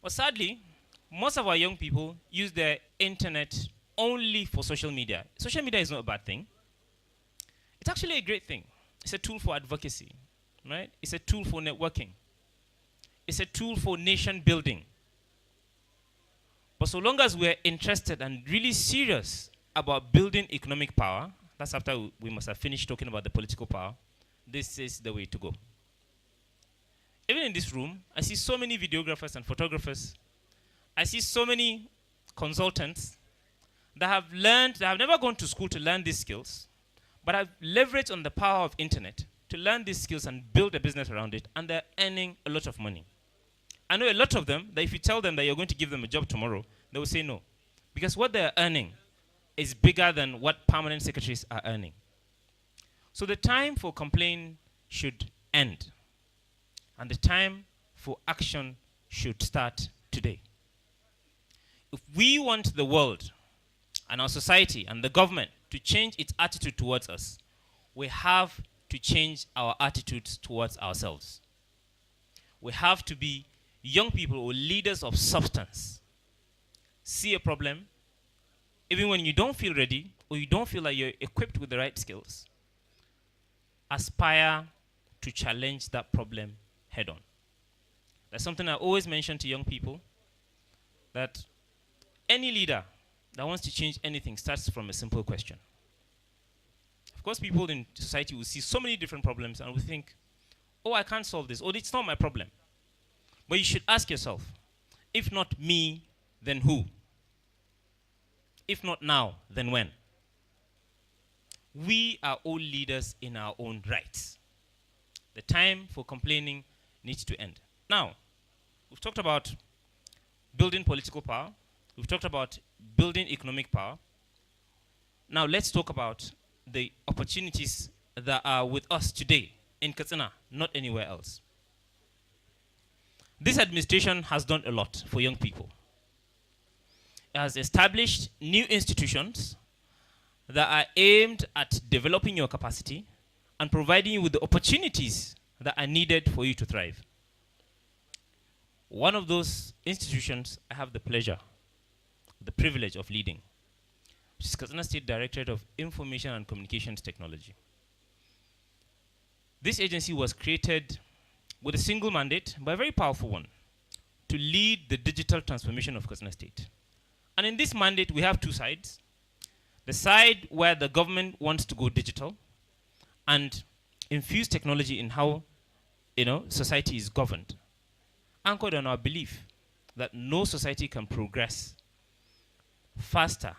But sadly, most of our young people use their internet only for social media. Social media is not a bad thing. It's actually a great thing. It's a tool for advocacy, right? It's a tool for networking. It's a tool for nation building. But so long as we're interested and really serious about building economic power, that's after we must have finished talking about the political power, this is the way to go. even in this room, I see so many videographers and photographers. I see so many consultants that have learned, that have never gone to school to learn these skills, but have leveraged on the power of internet to learn these skills and build a business around it, and they're earning a lot of money. I know a lot of them that if you tell them that you're going to give them a job tomorrow, they will say no. Because what they're earning is bigger than what permanent secretaries are earning. So the time for complaint should end. And the time for action should start today. If we want the world and our society and the government to change its attitude towards us, we have to change our attitudes towards ourselves. We have to be young people or leaders of substance. See a problem, even when you don't feel ready or you don't feel like you're equipped with the right skills, aspire to challenge that problem head on. That's something I always mention to young people, that any leader that wants to change anything starts from a simple question. Of course, people in society will see so many different problems and will think, oh, I can't solve this, or it's not my problem. But you should ask yourself, if not me, then who? If not now, then when? We are all leaders in our own rights. The time for complaining needs to end. Now, we've talked about building political power. We've talked about building economic power. Now, let's talk about the opportunities that are with us today in Katsina, not anywhere else. This administration has done a lot for young people. It has established new institutions that are aimed at developing your capacity and providing you with the opportunities that are needed for you to thrive. One of those institutions I have the pleasure, the privilege of leading, which is Katsina State Directorate of Information and Communications Technology. This agency was created with a single mandate, but a very powerful one, to lead the digital transformation of Katsina State. And in this mandate, we have two sides. The side where the government wants to go digital and infuse technology in how society is governed, anchored on our belief that no society can progress faster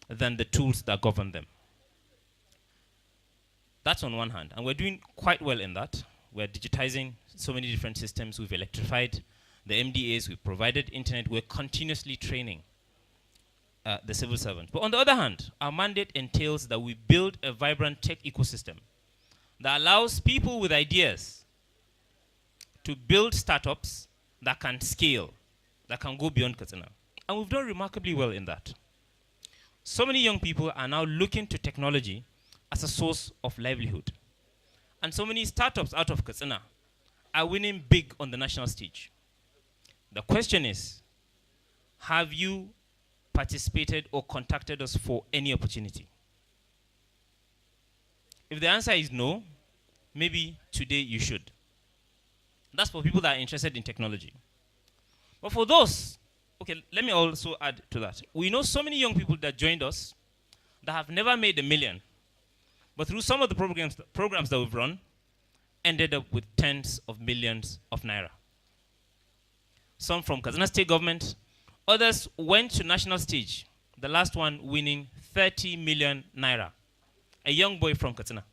than the tools that govern them. That's on one hand, and we're doing quite well in that. We're digitizing so many different systems. We've electrified the MDAs. We've provided internet. We're continuously training the civil servants. But on the other hand, our mandate entails that we build a vibrant tech ecosystem that allows people with ideas to build startups that can scale, that can go beyond Katsina. And we've done remarkably well in that. So many young people are now looking to technology as a source of livelihood. And so many startups out of Katsina are winning big on the national stage. The question is, have you participated or contacted us for any opportunity? If the answer is no, maybe today you should. That's for people that are interested in technology. But for those, okay, let me also add to that. We know so many young people that joined us that have never made $1 million, but through some of the programs that we've run, ended up with tens of millions of naira. Some from Katsina State government, others went to national stage, the last one winning 30 million naira, a young boy from Katsina,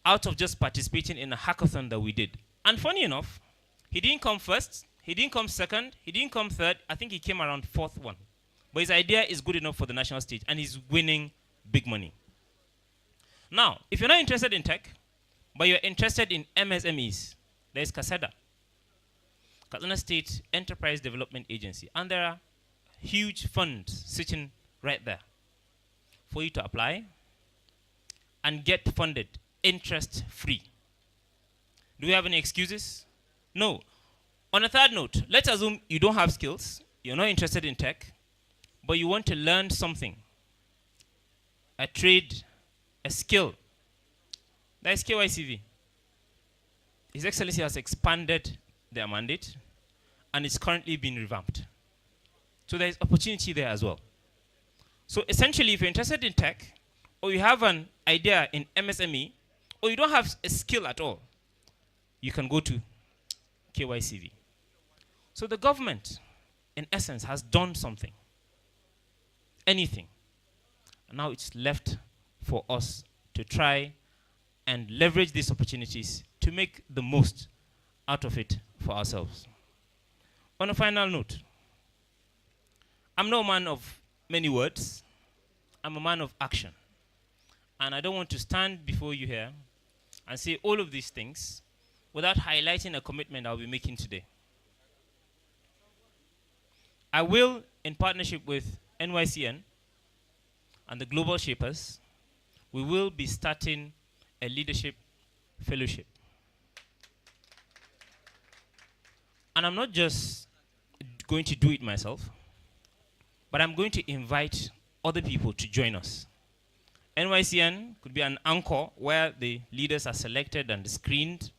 out of just participating in a hackathon that we did. And funny enough, he didn't come first, he didn't come second, he didn't come third, I think he came around fourth one. But his idea is good enough for the national stage, and he's winning big money. Now, if you're not interested in tech, but you're interested in MSMEs, there's KASEDA, Katsina State Enterprise Development Agency, and there are huge funds sitting right there for you to apply and get funded interest-free. Do we have any excuses? No. On a third note, let's assume you don't have skills, you're not interested in tech, but you want to learn something, a trade, a skill. That is KYCV. His Excellency has expanded their mandate, and it's currently being revamped. So there is opportunity there as well. So essentially, if you're interested in tech, or you have an idea in MSME, or you don't have a skill at all, you can go to KYCV. So the government, in essence, has done something, anything. And now it's left for us to try and leverage these opportunities to make the most out of it for ourselves. On a final note, I'm no man of many words. I'm a man of action. And I don't want to stand before you here and say all of these things without highlighting a commitment I'll be making today. I will, in partnership with NYCN and the Global Shapers, we will be starting a leadership fellowship. And I'm not just going to do it myself, but I'm going to invite other people to join us. NYCN could be an anchor where the leaders are selected and screened.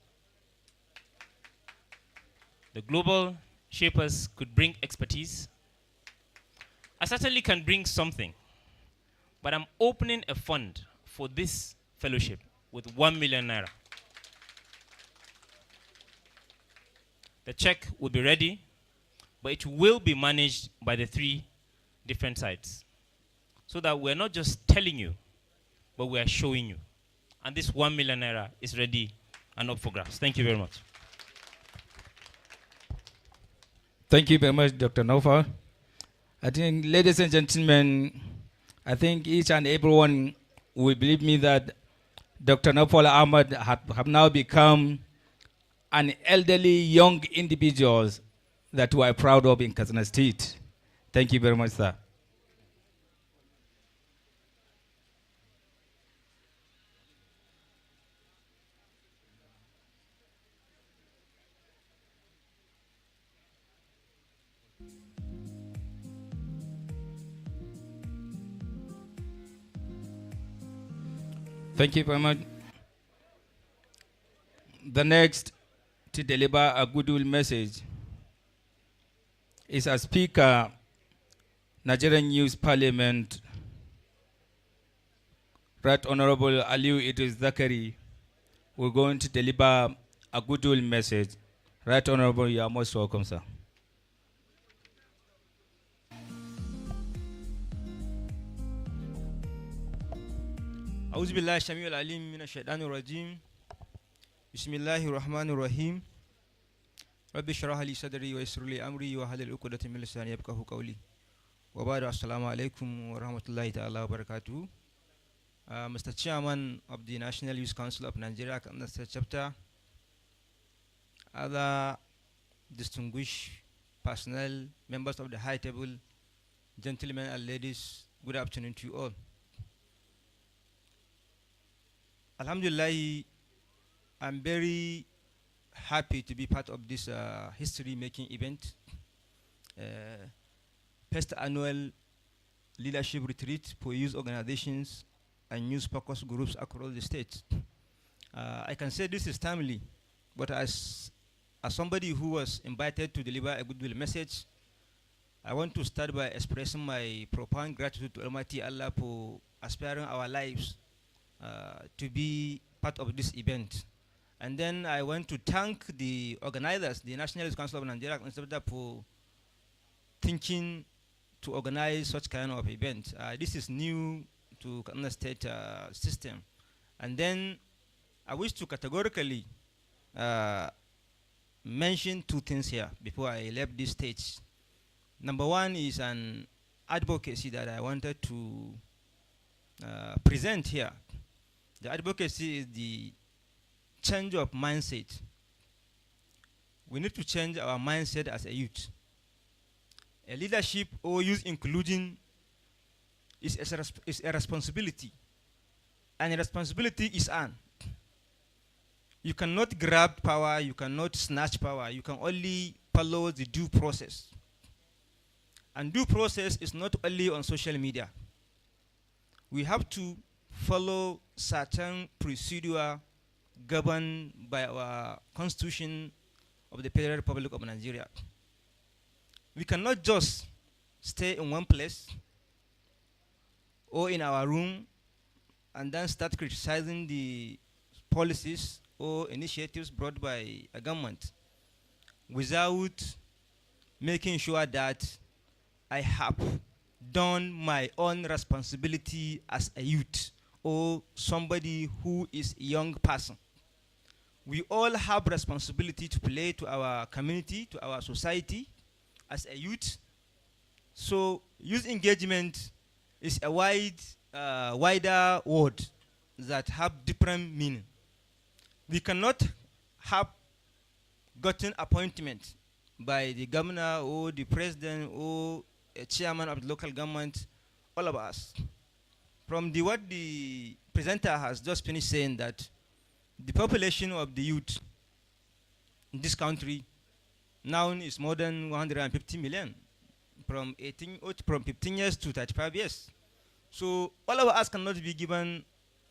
The Global Shapers could bring expertise. I certainly can bring something, but I'm opening a fund for this fellowship with 1 million naira. The check will be ready, but it will be managed by the 3 different sides, so that we're not just telling you, but we are showing you. And this 1 million naira is ready and up for grabs. Thank you very much. Thank you very much, Dr. Naufal. I think, ladies and gentlemen, I think each and everyone will believe me that Dr. Naufal Ahmad have now become an elderly young individuals that we are proud of in Katsina State. Thank you very much, sir. Thank you very much. The next to deliver a goodwill message is a speaker, Nigerian Youth Parliament, Right Honorable Aliu Idris Zakari. We're going to deliver a goodwill message. Right Honorable, you are most welcome, sir. أعوذ بالله السميع العليم من الشيطان الرجيم بسم الله الرحمن الرحيم رب اشرح لي صدري ويسر لي أمري واحلل عقدة من لساني يفقهوا قولي وبعد السلام عليكم ورحمة الله تعالى وبركاته. Mr. Chairman of the National Youth Council of Nigeria, Katsina State Chapter, other distinguished personnel, members of the high table, gentlemen and ladies, good afternoon to you all. Alhamdulillah, I'm very happy to be part of this history-making event, first annual leadership retreat for youth organizations and youth focus groups across the state. I can say this is timely, but as somebody who was invited to deliver a goodwill message, I want to start by expressing my profound gratitude to Almighty Allah for aspiring our lives to be part of this event. And then I want to thank the organizers, the National Youth Council of Nigeria, for thinking to organize such kind of event. This is new to Katsina State system. And then I wish to categorically mention 2 things here before I left this stage. Number 1 is an advocacy that I wanted to present here. The advocacy is the change of mindset. We need to change our mindset as a youth. A leadership or youth inclusion is a responsibility. And a responsibility is earned. You cannot grab power, you cannot snatch power, you can only follow the due process. And due process is not only on social media. We have to follow certain procedure governed by our Constitution of the Federal Republic of Nigeria. We cannot just stay in one place or in our room and then start criticizing the policies or initiatives brought by a government without making sure that I have done my own responsibility as a youth or somebody who is a young person. We all have responsibility to play to our community, to our society as a youth. So youth engagement is a wider word that have different meaning. We cannot have gotten appointment by the governor or the president or a chairman of the local government, all of us. From what the presenter has just finished saying, that the population of the youth in this country now is more than 150 million, from 15 years to 35 years. So all of us cannot be given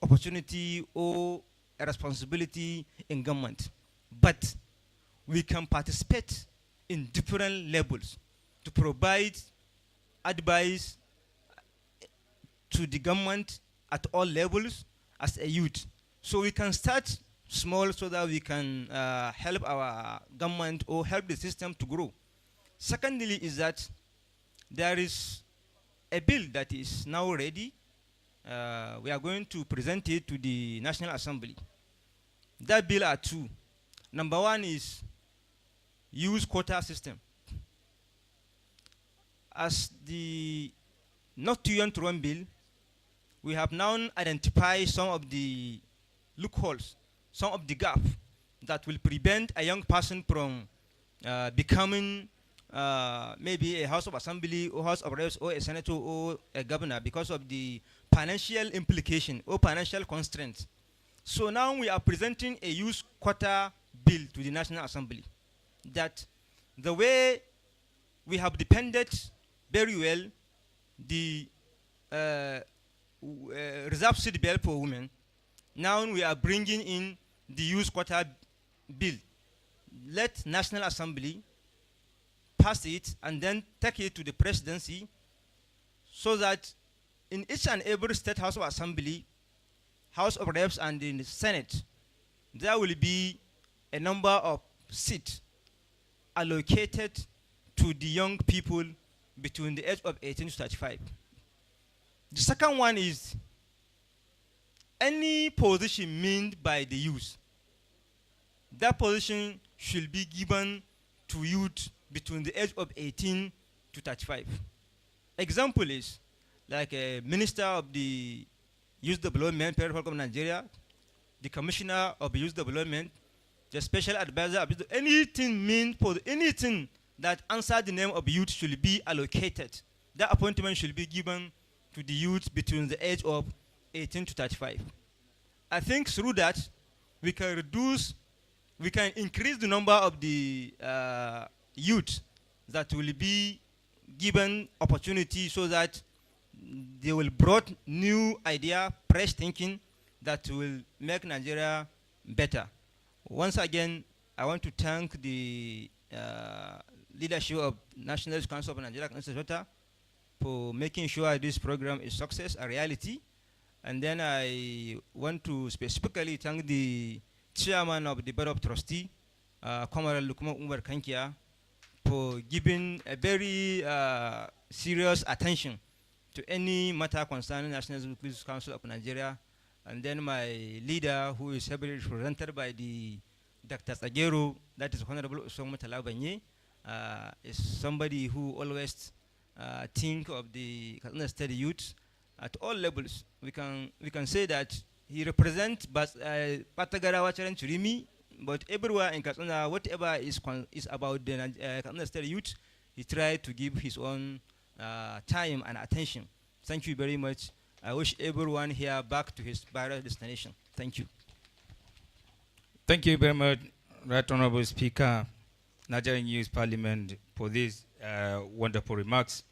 opportunity or a responsibility in government, but we can participate in different levels to provide advice to the government at all levels as a youth. So we can start small so that we can help our government or help the system to grow. Secondly is that there is a bill that is now ready. We are going to present it to the National Assembly. That bill are two. Number one is use quota system. As the not too young to run bill, we have now identified some of the loopholes, some of the gaps that will prevent a young person from becoming maybe a House of Assembly or House of Reps or a senator or a governor because of the financial implication or financial constraints. So now we are presenting a youth quota bill to the National Assembly, that the way we have depended very well the reserve seat bill for women, now we are bringing in the youth quota bill. Let National Assembly pass it and then take it to the presidency, so that in each and every state House of Assembly, House of Reps, and in the Senate, there will be a number of seats allocated to the young people between the age of 18 to 35. The second one is any position meant by the youth, that position should be given to youth between the age of 18 to 35. Example is like a minister of the youth development, Federal Republic of Nigeria, the commissioner of youth development, the special advisor of youth, anything meant for anything that answers the name of youth should be allocated. That appointment should be given to the youth between the age of 18 to 35. I think through that, we can increase the number of the youth that will be given opportunity, so that they will brought new idea, fresh thinking that will make Nigeria better. Once again, I want to thank the leadership of National Youth Council of Nigeria for making sure this program is success, a reality. And then I want to specifically thank the chairman of the Board of Trustees, Comrade Lukman Umar Kankia, for giving a very serious attention to any matter concerning National Youth Council of Nigeria. And then my leader, who is heavily represented by the Dr. Sagero, that is Honorable Osong Matalabanye, is somebody who always think of the Katsina State youth at all levels. We can say that he represents Patagara Wacharan Churimi, but everywhere in Katsina, whatever is about the Katsina State youth, he tried to give his own time and attention. Thank you very much. I wish everyone here back to his various destination. Thank you. Thank you very much, Right Honorable Speaker, Nigerian Youth Parliament, for these wonderful remarks.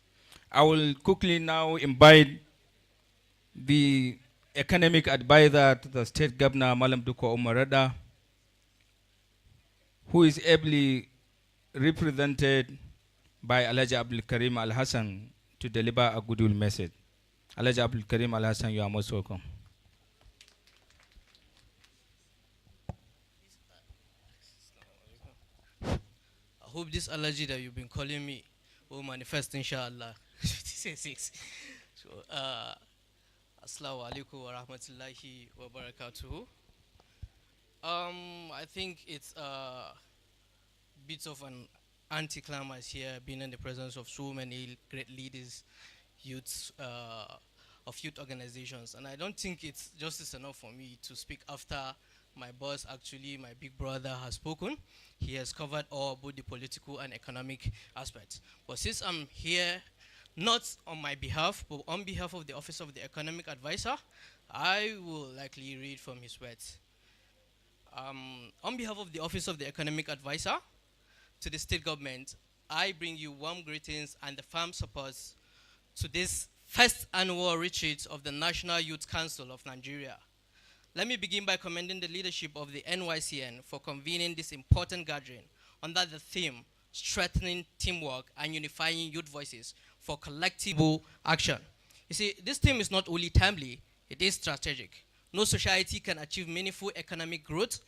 I will quickly now invite the economic advisor to the State Governor, Malam Duko Omarada, who is ably represented by Alhaji Abdul Karim Al Hassan to deliver a goodwill message. Alhaji Abdul Karim Al Hassan, you are most welcome. hope this allergy that you've been calling me will manifest, inshallah. 56. So, Assalamu alaikum wa rahmatullahi wa barakatuhu. I think it's a bit of an anticlimax here, being in the presence of so many great leaders, youths, of youth organizations. And I don't think it's justice enough for me to speak after my boss, actually, my big brother, has spoken. He has covered all both the political and economic aspects. But since I'm here, not on my behalf, but on behalf of the Office of the Economic Advisor, I will likely read from his words. On behalf of the Office of the Economic Advisor to the state government, I bring you warm greetings and the firm support to this first annual retreat of the National Youth Council of Nigeria. Let me begin by commending the leadership of the NYCN for convening this important gathering under the theme, strengthening teamwork and unifying youth voices for collective action. You see, this theme is not only timely, it is strategic. No society can achieve meaningful economic growth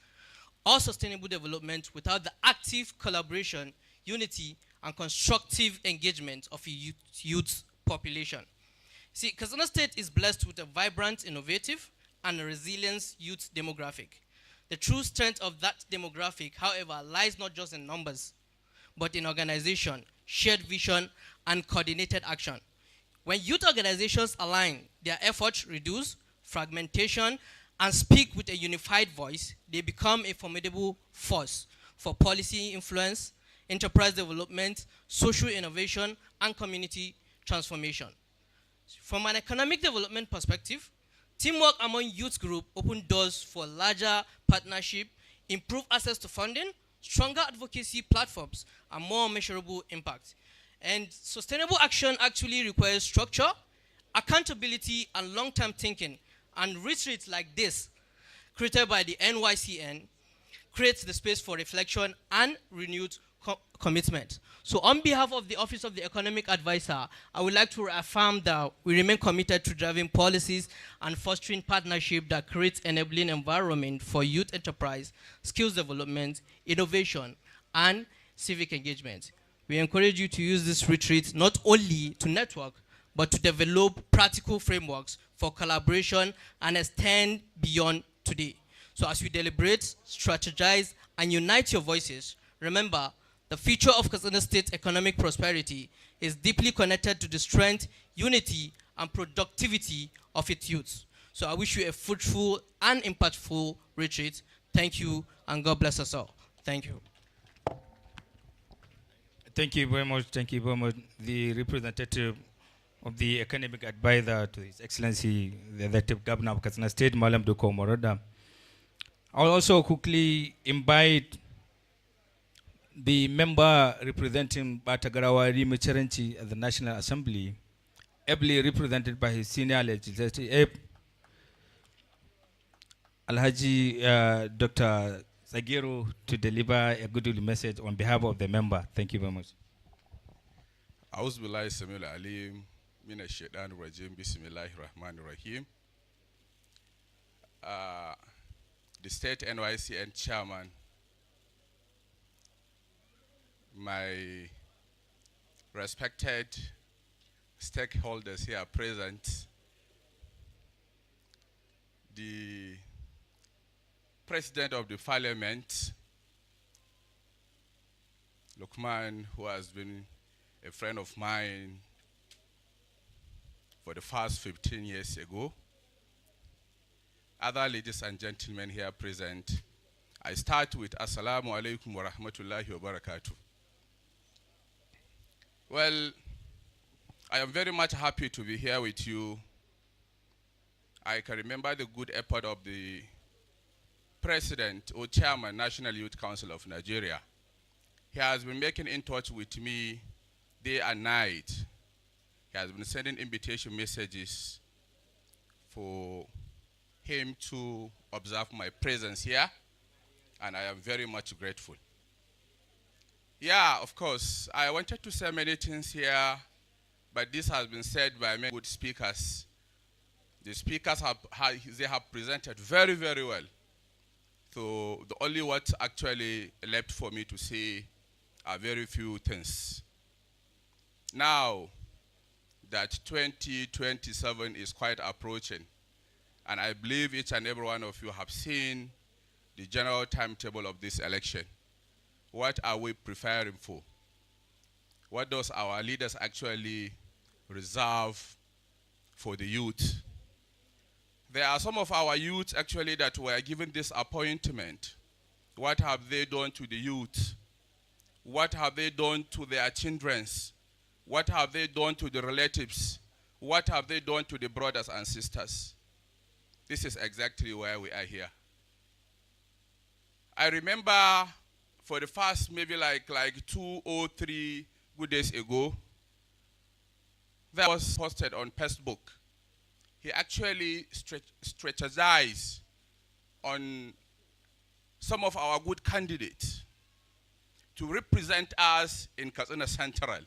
or sustainable development without the active collaboration, unity, and constructive engagement of a youth population. See, Katsina State is blessed with a vibrant, innovative, and a resilient youth demographic. The true strength of that demographic, however, lies not just in numbers, but in organization, shared vision, and coordinated action. When youth organizations align, their efforts reduce fragmentation and speak with a unified voice, they become a formidable force for policy influence, enterprise development, social innovation, and community transformation. From an economic development perspective, teamwork among youth groups open doors for larger partnership, improve access to funding, stronger advocacy platforms, and more measurable impact. And sustainable action actually requires structure, accountability, and long-term thinking. And retreats like this, created by the NYCN, creates the space for reflection and renewed commitment. So on behalf of the Office of the Economic Advisor, I would like to affirm that we remain committed to driving policies and fostering partnership that creates enabling environment for youth enterprise, skills development, innovation, and civic engagement. We encourage you to use this retreat not only to network, but to develop practical frameworks for collaboration and extend beyond today. So as we deliberate, strategize, and unite your voices, remember, the future of Katsina State's economic prosperity is deeply connected to the strength, unity, and productivity of its youth. So I wish you a fruitful and impactful retreat. Thank you, and God bless us all. Thank you. Thank you very much. Thank you very much. The representative of the economic advisor to His Excellency, the Executive Governor of Katsina State, Malam Duko Moroda. I'll also quickly invite the member representing Batagarawa Rimucherenchi at the National Assembly, ably represented by his senior legislative Alhaji Dr. Zagiru, to deliver a goodwill message on behalf of the member. Thank you very much. Auzubillahi Samil Alim, Mina Shaitan Rajim, Bismillahi Rahman Rahim. The State NYCN Chairman, my respected stakeholders here present, the President of the Parliament, Lukman, who has been a friend of mine for the past 15 years ago, other ladies and gentlemen here present, I start with Assalamu alaikum wa rahmatullahi wa barakatuh. Well, I am very much happy to be here with you. I can remember the good effort of the President or Chairman, National Youth Council of Nigeria. He has been making in touch with me day and night. He has been sending invitation messages for him to observe my presence here, and I am very much grateful. Yeah, of course, I wanted to say many things here, but this has been said by many good speakers. The speakers have presented very, very well. So the only what actually left for me to say are very few things. Now that 2027 is quite approaching, and I believe each and every one of you have seen the general timetable of this election. What are we preparing for? What does our leaders actually reserve for the youth? There are some of our youth actually that were given this appointment. What have they done to the youth? What have they done to their children? What have they done to the relatives? What have they done to the brothers and sisters? This is exactly where we are here. I remember for the first maybe like 2 or 3 good days ago, that was posted on Facebook. He actually strategized on some of our good candidates to represent us in Katsina Central.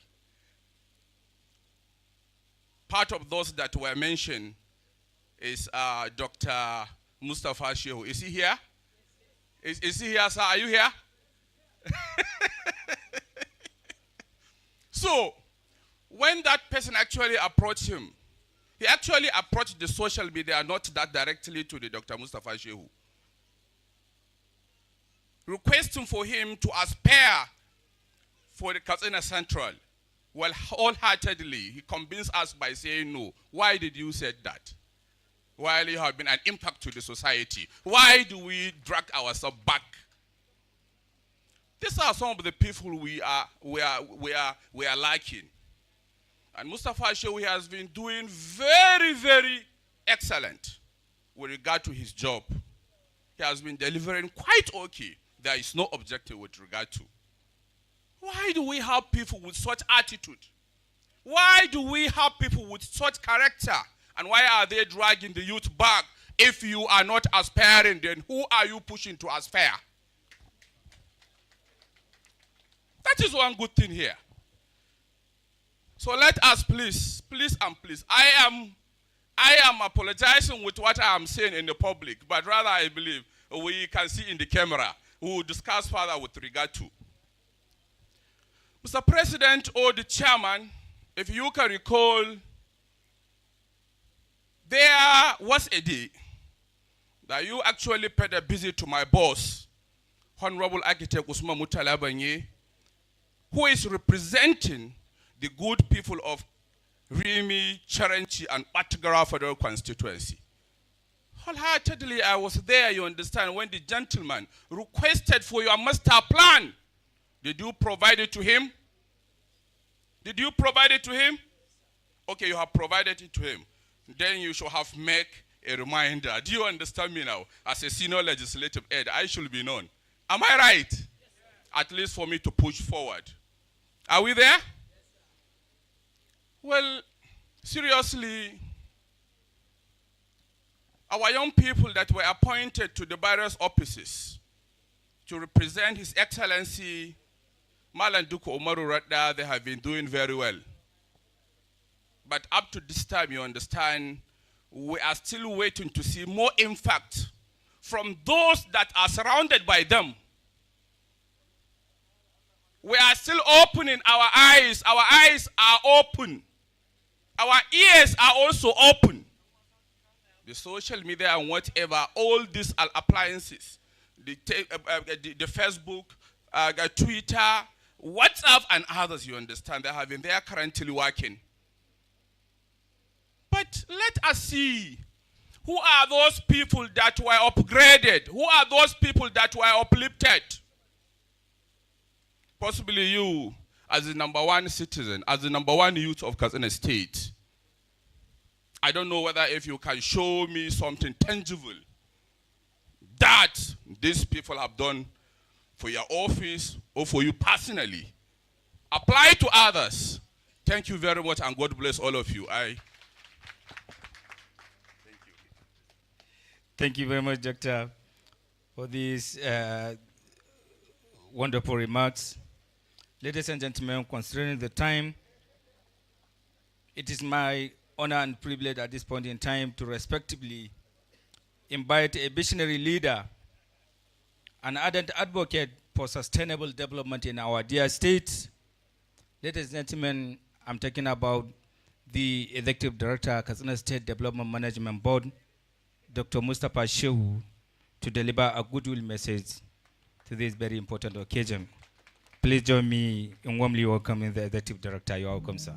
Part of those that were mentioned is Dr. Mustafa Shehu. Is he here? Is he here, sir? Are you here? So, when that person actually approached him, he actually approached the social media, not that directly to the Dr. Mustafa Shehu, requesting for him to aspire for the Katsina Central. Well, wholeheartedly, he convinced us by saying no. Why did you say that? While you have been an impact to the society, why do we drag ourselves back? These are some of the people we are lacking. And Mustafa Shehu has been doing very, very excellent with regard to his job. He has been delivering quite okay. There is no objective with regard to. Why do we have people with such attitude? Why do we have people with such character? And why are they dragging the youth back? If you are not aspiring, then who are you pushing to aspire? That is one good thing here. So let us please, please and please, I am apologizing with what I am saying in the public, but rather I believe we can see in the camera. We will discuss further with regard to. Mr. President or the chairman, if you can recall, there was a day that you actually paid a visit to my boss, Honorable Architect Usman Mutalabanye, who is representing the good people of Rimi, Charanchi, and Patagara Federal Constituency. Wholeheartedly, I was there, you understand, when the gentleman requested for your master plan. Did you provide it to him? Did you provide it to him? Okay, you have provided it to him. Then you should have made a reminder. Do you understand me now? As a senior legislative aide, I should be known. Am I right? Yes, at least for me to push forward. Are we there? Yes, well, seriously, our young people that were appointed to the various offices to represent His Excellency Malam Duku Umaru Radda, they have been doing very well. But up to this time, you understand, we are still waiting to see more impact from those that are surrounded by them. We are still opening our eyes. Our eyes are open. Our ears are also open. The social media and whatever, all these appliances, the Facebook, Twitter, WhatsApp, and others, you understand, they have been there currently working. But let us see, who are those people that were upgraded? Who are those people that were uplifted? Possibly you, as the #1 citizen, as the #1 youth of Katsina State. I don't know whether if you can show me something tangible that these people have done for your office or for you personally. Apply to others. Thank you very much, and God bless all of you. Thank you. Thank you very much, Doctor, for these wonderful remarks. Ladies and gentlemen, considering the time, it is my honor and privilege at this point in time to respectively invite a visionary leader, an ardent advocate for sustainable development in our dear state. Ladies and gentlemen, I'm talking about the Executive Director, Katsina State Development Management Board, Dr. Mustapha Shehu, to deliver a goodwill message to this very important occasion. Please join me in warmly welcoming the Executive Director. You are welcome, sir.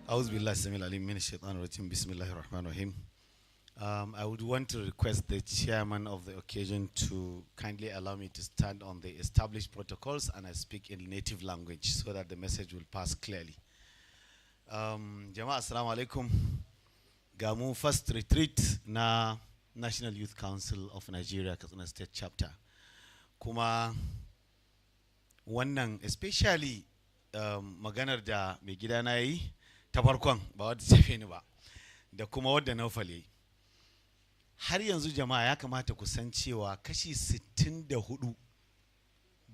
أعوذ بالله السميع العليم من الشيطان الرجيم بسم الله الرحمن الرحيم. I would want to request the chairman of the occasion to kindly allow me to stand on the established protocols and I speak in native language so that the message will pass clearly. Jama'a assalamu alaikum. Gamu first retreat na National Youth Council of Nigeria Katsina State Chapter. Kuma wannan especially maganar da mai gidana yayi ta farkon ba wadda tafe ni ba da kuma wadda Naufal yayi. Har yanzu jama'a ya kamata ku san cewa kashi 64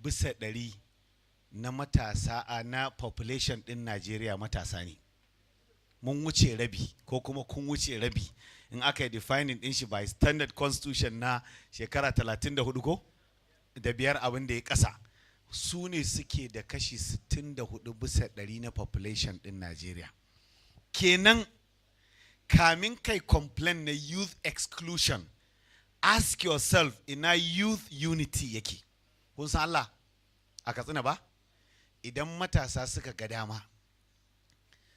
bisa 100 na matasa na population din Najeriya matasa ne. Mun wuce rabi ko kuma kun wuce rabi in aka yi defining din shi by standard constitution na shekara 34 ko da biyar abin da ya kasa su ne suke da kashi 64 bisa 100 na population din Najeriya. Kenan kamin kai complain na youth exclusion, ask yourself ina youth unity yake. Kun san Allah a Katsina ba? Idan matasa suka ga dama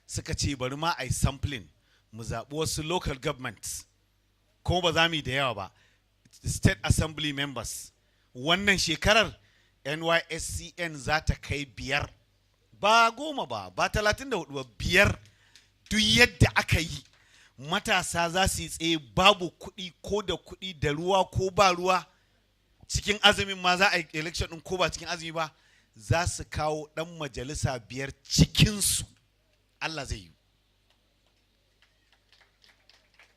suka ce bari ma ai sampling mu zaɓi wasu local governments kuma ba za mu yi da yawa ba, state assembly members, wannan shekarar NYSCN za ta kai 5 ba 10 ba 34 ba 5. Duk yadda aka yi matasa za su yi tsaye babu kuɗi ko da kuɗi da ruwa ko ba ruwa, cikin azumin ma za a yi election ɗin ko ba cikin azumi ba, za su kawo ɗan majalisa 5 cikinsu. Allah zai yi,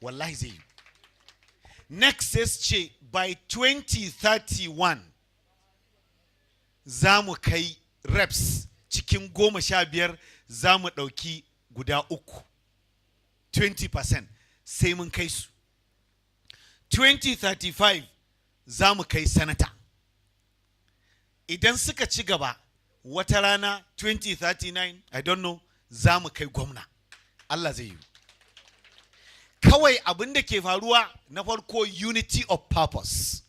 wallahi zai yi. Next says ce by 2031 za mu kai reps cikin 15 za mu ɗauki guda 3, 20% sai mun kai su. 2035 za mu kai sanata. Idan suka ci gaba wata rana 2039 I don't know za mu kai gwamna. Allah zai yi. Kawai abin da ke faruwa na farko unity of purpose.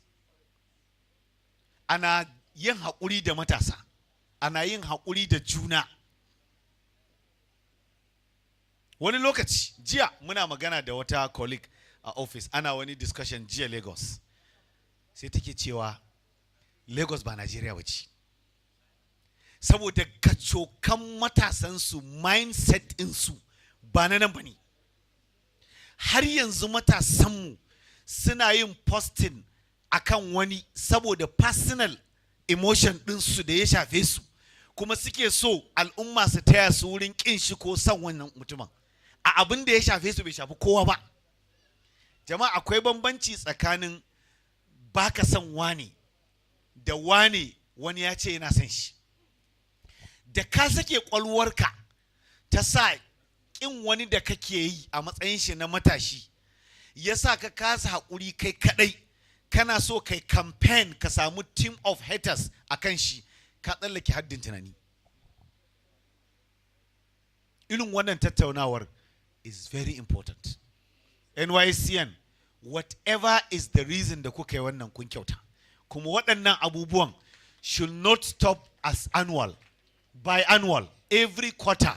Ana yin haƙuri da matasa, ana yin haƙuri da juna. Wani lokaci jiya muna magana da wata colleague a office, ana wani discussion jiya Lagos. Sai take cewa Lagos ba Najeriya ba ce. Saboda kacokan matasansu mindset insu ba na nan ba ne. Har yanzu matasanmu suna yin posting akan wani saboda personal emotion ɗinsu da ya shafe su, kuma suke so al'umma su taya su wurin ƙin shi ko son wannan mutumin. A abin da ya shafe su bai shafi kowa ba. Jama'a akwai bambanci tsakanin baka son wani da wani ya ce yana son shi. Da ka sake kwalwarka ta sa ƙin wani da kake yi a matsayin shi na matashi, ya sa ka kasa haƙuri kai kaɗai, kana so kai campaign ka samu team of haters a kan shi, ka tsallake haddin tunani. Irin wannan tattaunawar is very important. NYCN, whatever is the reason da kuka yi wannan kun kyauta. Kuma waɗannan abubuwan should not stop as annual, biannual, every quarter.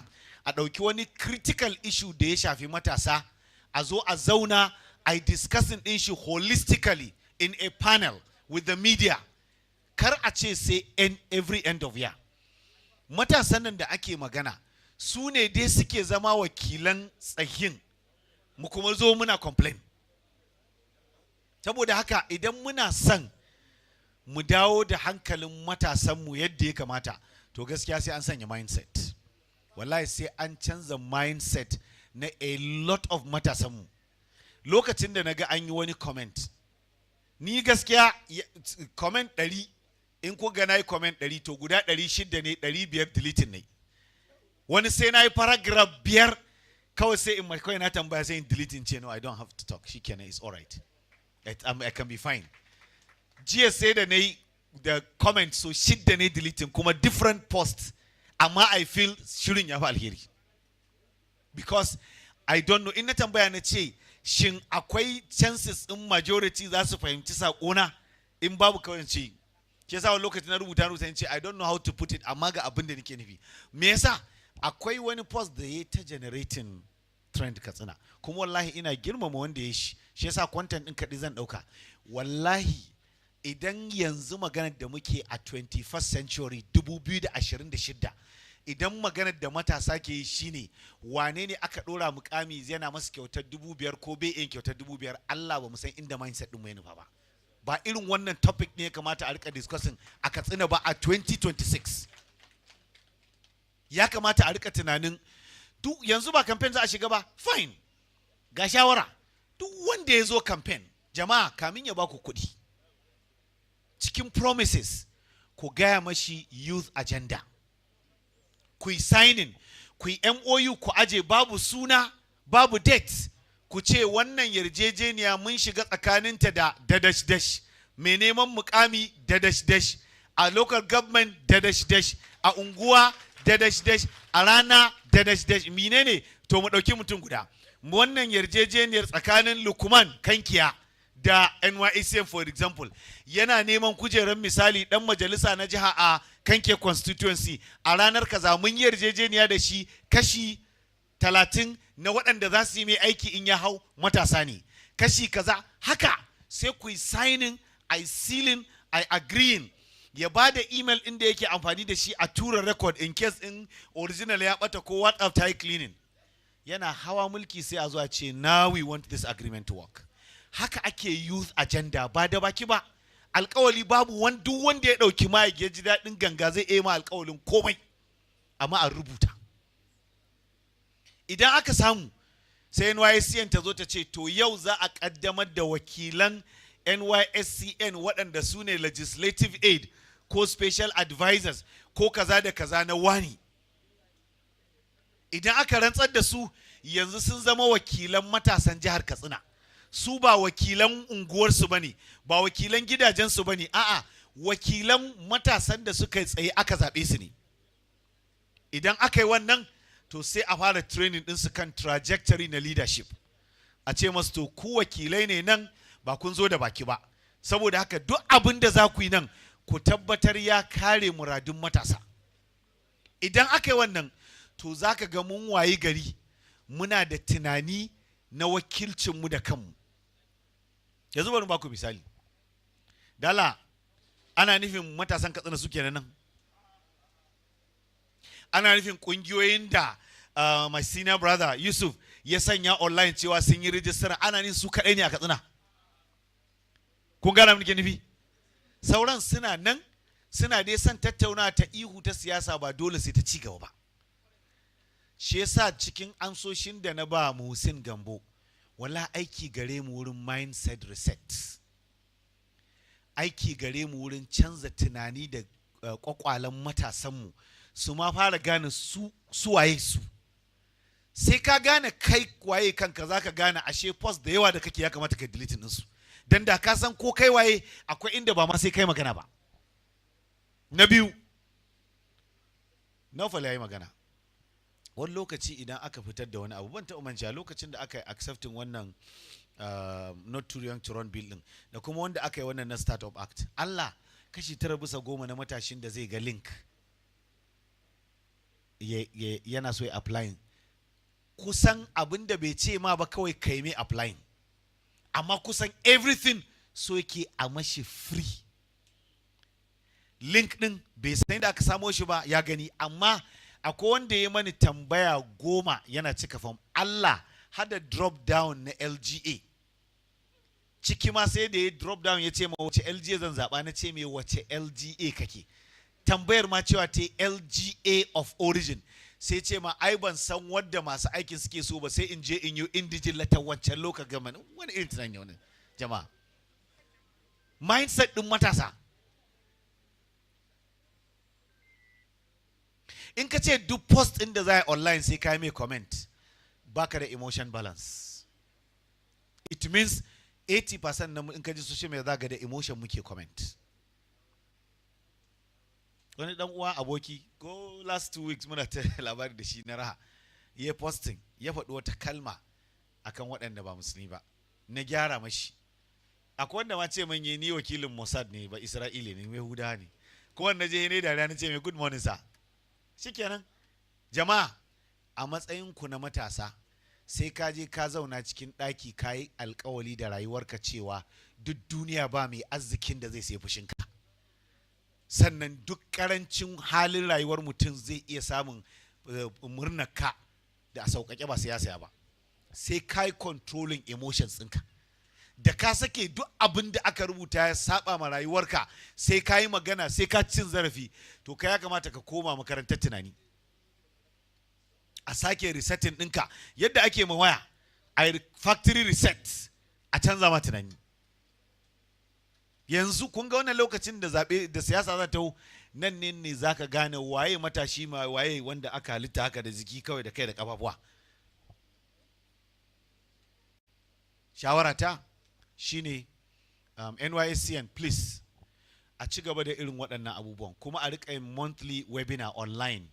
A ɗauki wani critical issue da ya shafi matasa, a zo a zauna a discussing ɗin shi holistically in a panel with the media. Kar a ce sai every end of year. Matasan nan da ake magana, su ne dai suke zama wakilan tsahin, mu kuma zo muna complain. Saboda haka idan muna son mu dawo da hankalin matasanmu yadda ya kamata, to gaskiya sai an sanya mindset. Wallahi sai an canza mindset na a lot of matasanmu. Lokacin da naga an yi wani comment, ni gaskiya comment 100, in ko ga na yi comment 100 to guda 600 ne, 500 deleting ne. Wani sai na yi paragraph 5 kawai sai in kawai na tambaya sai in deleting ce, no, I don't have to talk, shikenan, it's alright, I can be fine. Jiya sai da na yi the comment so shidda ne deleting kuma different posts, amma I feel shirin ya fi alheri, because I don't know, in na tambaya na ce shin akwai chances in majority za su fahimci sakona, in babu kawai ce ke sa wani lokacin na rubuta ce I don't know how to put it, amma ga abin da nake nufi. Me yasa? Akwai wani post da ya ta generating trend Katsina, kuma wallahi ina girmama wanda ya shi yasa content din kaɗi zan ɗauka. Wallahi idan yanzu maganar da muke a 21st century 2026, idan maganar da matasa ke yi shine wane ne aka ɗora mukami yana masa kyautar 5,000 ko bai yin kyautar 5,000, Allah ba mu san inda mindset ɗin mu ya nufa ba. Ba irin wannan topic ne ya kamata a rika discussing a Katsina ba a 2026. Ya kamata a rika tunanin duk yanzu ba campaign za a shiga ba, fine, ga shawara, duk wanda ya zo campaign, jama'a kamin ya ba ku kuɗi, cikin promises ku gaya mashi youth agenda, ku yi signing, ku yi MOU, ku aje babu suna babu date, ku ce wannan yarjejeniya mun shiga tsakaninta da dash mai neman mukami dash a local government dash a unguwa dash a rana dash menene, to mu dauki mutum guda, wannan yarjejeniyar tsakanin Lukman Kankiya da NYCN for example yana neman kujerar misali dan majalisa na jiha a Kanke constituency, a ranar kaza mun yarjejeniya da shi kashi 30 na waɗanda za su yi mai aiki in ya hau matasa ne, kashi kaza, haka sai ku yi signing, I sealing, I agreeing, ya ba da email inda yake amfani da shi a tura record in case in original ya bata ko WhatsApp ta yi cleaning. Yana hawa mulki sai a zo a ce now we want this agreement to work. Haka ake youth agenda, ba da baki ba. Alƙawali babu duk wanda ya ɗauki ma ya ji daɗin ganga zai yi ma alƙawalin komai, amma a rubuta. Idan aka samu sai NYCN ta zo ta ce to yau za a ƙaddamar da wakilan NYSCN waɗanda su ne legislative aid ko special advisors ko kaza da kaza na wani. Idan aka rantsar da su yanzu sun zama wakilan matasan jihar Katsina. Su ba wakilan unguwarsu ba ne, ba wakilan gidajensu ba ne, a'a wakilan matasan da suka tsaye aka zaɓe su ne. Idan aka yi wannan to sai a fara training ɗinsu kan trajectory na leadership. A ce masu to ku wakilai ne nan, ba kun zo da baki ba, saboda haka duk abin da za ku yi nan ku tabbatar ya kare muradun matasa. Idan aka yi wannan to za ka ga mun wayi gari muna da tunani na wakilcinmu da kanmu. Yanzu bari ba ku misali, dala ana nufin matasan Katsina suke nan, ana nufin ƙungiyoyin da my senior brother Yusuf ya sanya online cewa sun yi rijistar, ana nufin su kaɗai ne a Katsina. Kun gana muke nufi? Sauran suna nan, suna dai son tattauna ta ihu ta siyasa, ba dole sai ta ci gaba ba. Shi yasa cikin amsoshin da na ba Muhsin Gambo, wala aiki gare mu wurin mindset reset, aiki gare mu wurin canza tunani da kwakwalen matasanmu su ma fara gane su waye su. Sai ka gane kai waye kanka, za ka gane ashe post da yawa da kake ya kamata ka deleting ɗinsu. Dan da ka san ko kai waye akwai inda ba ma sai kai magana ba. Na biyu, Naufal ya yi magana. Wani lokaci idan aka fitar da wani abu, ban taɓa manta lokacin da aka yi accepting wannan not too young to run bill din, da kuma wanda aka yi wannan na startup act, Allah kashi 9/10 na matashin da zai ga link yana so ya applying, kusan abin da bai ce ma ba kawai kai mai applying, amma kusan everything so yake a mashi free. Link din bai san da aka samo shi ba, ya gani, amma akwai wanda ya mani tambaya 10 yana cika form, Allah hada drop down na LGA ciki ma sai da ya drop down ya ce ma wace LGA zan zaɓa, na ce me wace LGA kake, tambayar ma cewa ta LGA of origin, sai ce ma ai ban san wadda masu aikin suke so ba, sai in je in yi indijin latar wancan local government. Wani irin tunani wani jama'a, mindset ɗin matasa. In ka ce duk post ɗin da za a yi online sai ka yi mai comment, baka da emotion balance. It means 80% na in ka ji social media za ga da emotion muke comment. Wani dan uwa aboki go last 2 weeks muna ta labari da shi na raha, ya posting ya faɗi wata kalma akan waɗanda ba musulmi ba, na gyara mashi. Akwai wanda ma ce man yi ni wakilin Mossad ne ba Isra'ila ne, mai Yahuda ne, ko wanda je ne da na ce mai good morning sa. Shikenan jama'a, a matsayin ku na matasa sai ka je ka zauna cikin ɗaki ka yi alkawali da rayuwarka cewa duk duniya ba mai arzikin da zai sai fushinka, sannan duk karancin halin rayuwar mutum zai iya samun murnarka da a sauƙaƙe ba sai ya saya ba. Sai ka yi controlling emotions ɗinka, da ka sake duk abin da aka rubuta ya saba ma rayuwarka, sai ka yi magana, sai ka cin zarafi, to ka ya kamata ka koma makarantar tunani, a sake resetting ɗinka yadda ake ma waya, a factory reset, a canza ma tunani. Yanzu kun ga wannan lokacin da zaɓe da siyasa za ta nan ne za ka gane waye matashi ma waye wanda aka halitta haka da jiki kawai da kai da kafafuwa. Shawarata shine NYCN please a ci gaba da irin waɗannan abubuwan, kuma a riƙa yin monthly webinar online,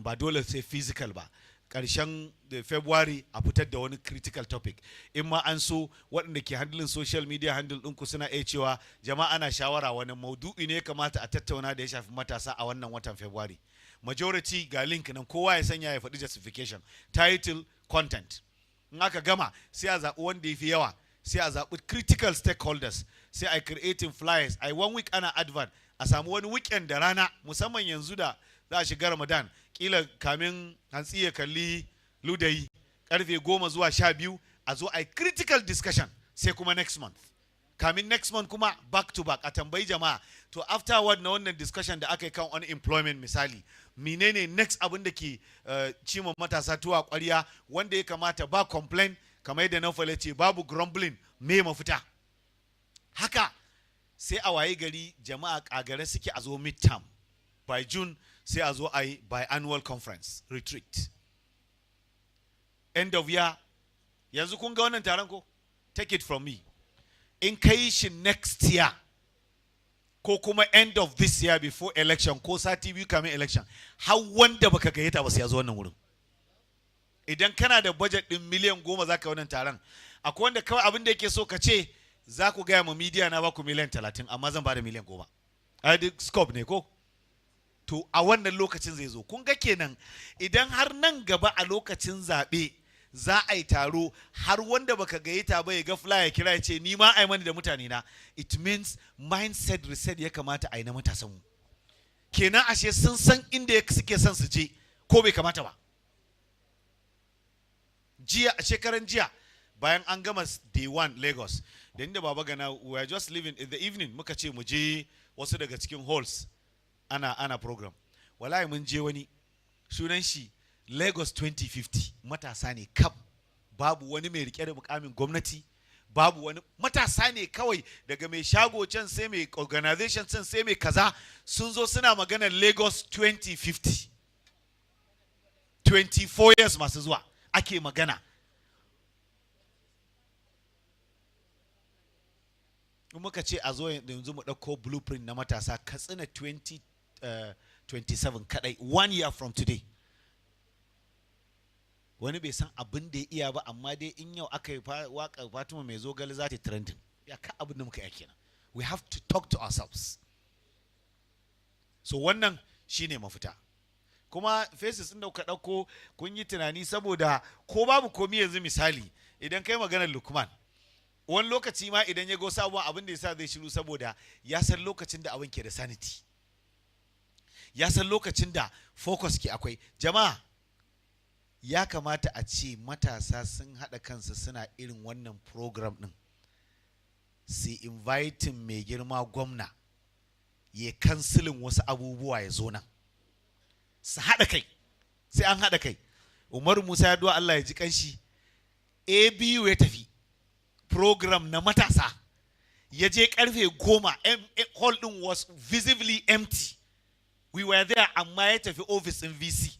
ba dole sai physical ba. Ƙarshen February a fitar da wani critical topic, in ma an so waɗanda ke handling social media handle ɗinku suna iya cewa jama'a ana shawara wani maudu'i ne kamata a tattauna da ya shafi matasa a wannan watan February. Majority ga link nan, kowa ya sanya ya faɗi justification, title, content. In aka gama sai a zaɓi wanda ya fi yawa, sai a zaɓi critical stakeholders, sai a creating flyers, a 1 week ana advert, a samu wani weekend da rana, musamman yanzu da za a shiga Ramadan, kila kamin hantsi ya kalli ludayi karfe 10 zuwa 12, a zo a critical discussion, sai kuma next month. Kamin next month kuma back to back a tambayi jama'a, to afterward na wannan discussion da aka yi kan unemployment misali, menene next abin da ke cimma matasa tuwa ƙwarya wanda ya kamata ba complain, kamar yadda na ce babu grumbling, me mafita. Haka sai a waye gari jama'a kagare suke a zo midterm, by June sai a zo a yi biannual conference retreat, end of year. Yanzu kun ga wannan taron ko, take it from me, in kai shi next year ko kuma end of this year before election ko sati biyu kamin election, har wanda baka gayyata ba sai ya zo wannan wurin. Idan kana da budget din miliyan 10 zaka wannan taron, akwai wanda kawai abin da yake so ka ce za ku gaya ma media na ba ku miliyan 30 amma zan ba da miliyan 10. A duk scope ne ko? To a wannan lokacin zai zo. Kun ga kenan idan har nan gaba a lokacin zaɓe za a yi taro, har wanda baka gayyata ba ya ga flyer ya kira ya ce ni ma ai mani da mutane na, it means mindset reset ya kamata a yi na matasan mu. Kenan ashe sun san inda suke son su je ko bai kamata ba. Jiya a shekaran jiya bayan an gama day 1 Lagos, da inda baba gana we are just living in the evening, muka ce mu je wasu daga cikin halls ana program. Wallahi mun je wani sunan shi Lagos 2050, matasa ne kap, babu wani mai rike da mukamin gwamnati, babu wani, matasa ne kawai, daga mai shago can sai mai organization can sai mai kaza, sun zo suna maganar Lagos 2050, 24 years masu zuwa ake magana. Muka ce a zo yanzu mu ɗauko blueprint na matasa Katsina 2027 kadai, 1 year from today. Wani bai san abin da ya iya ba, amma dai in yau aka yi waka Fatima mai zogale za ta trending. Ya ka abin da muka yi kenan. We have to talk to ourselves. So wannan shine mafita. Kuma faces ɗin da kuka ɗauko kun yi tunani, saboda ko babu komi yanzu misali idan kai maganar Lukman, wani lokaci ma idan ya go sabuwa abin da yasa zai shiru saboda ya san lokacin da abin ke da sanity, ya san lokacin da focus ke akwai. Jama'a ya kamata a ce matasa sun haɗa kansu suna irin wannan program ɗin, su inviting mai girma gwamna ya kansilin wasu abubuwa ya zo nan su haɗa kai, sai an haɗa kai. Umar Musa ya duwa Allah ya ji kanshi, ABU ya tafi program na matasa, ya je karfe 10, hall din was visibly empty, we were there, amma ya tafi office in VC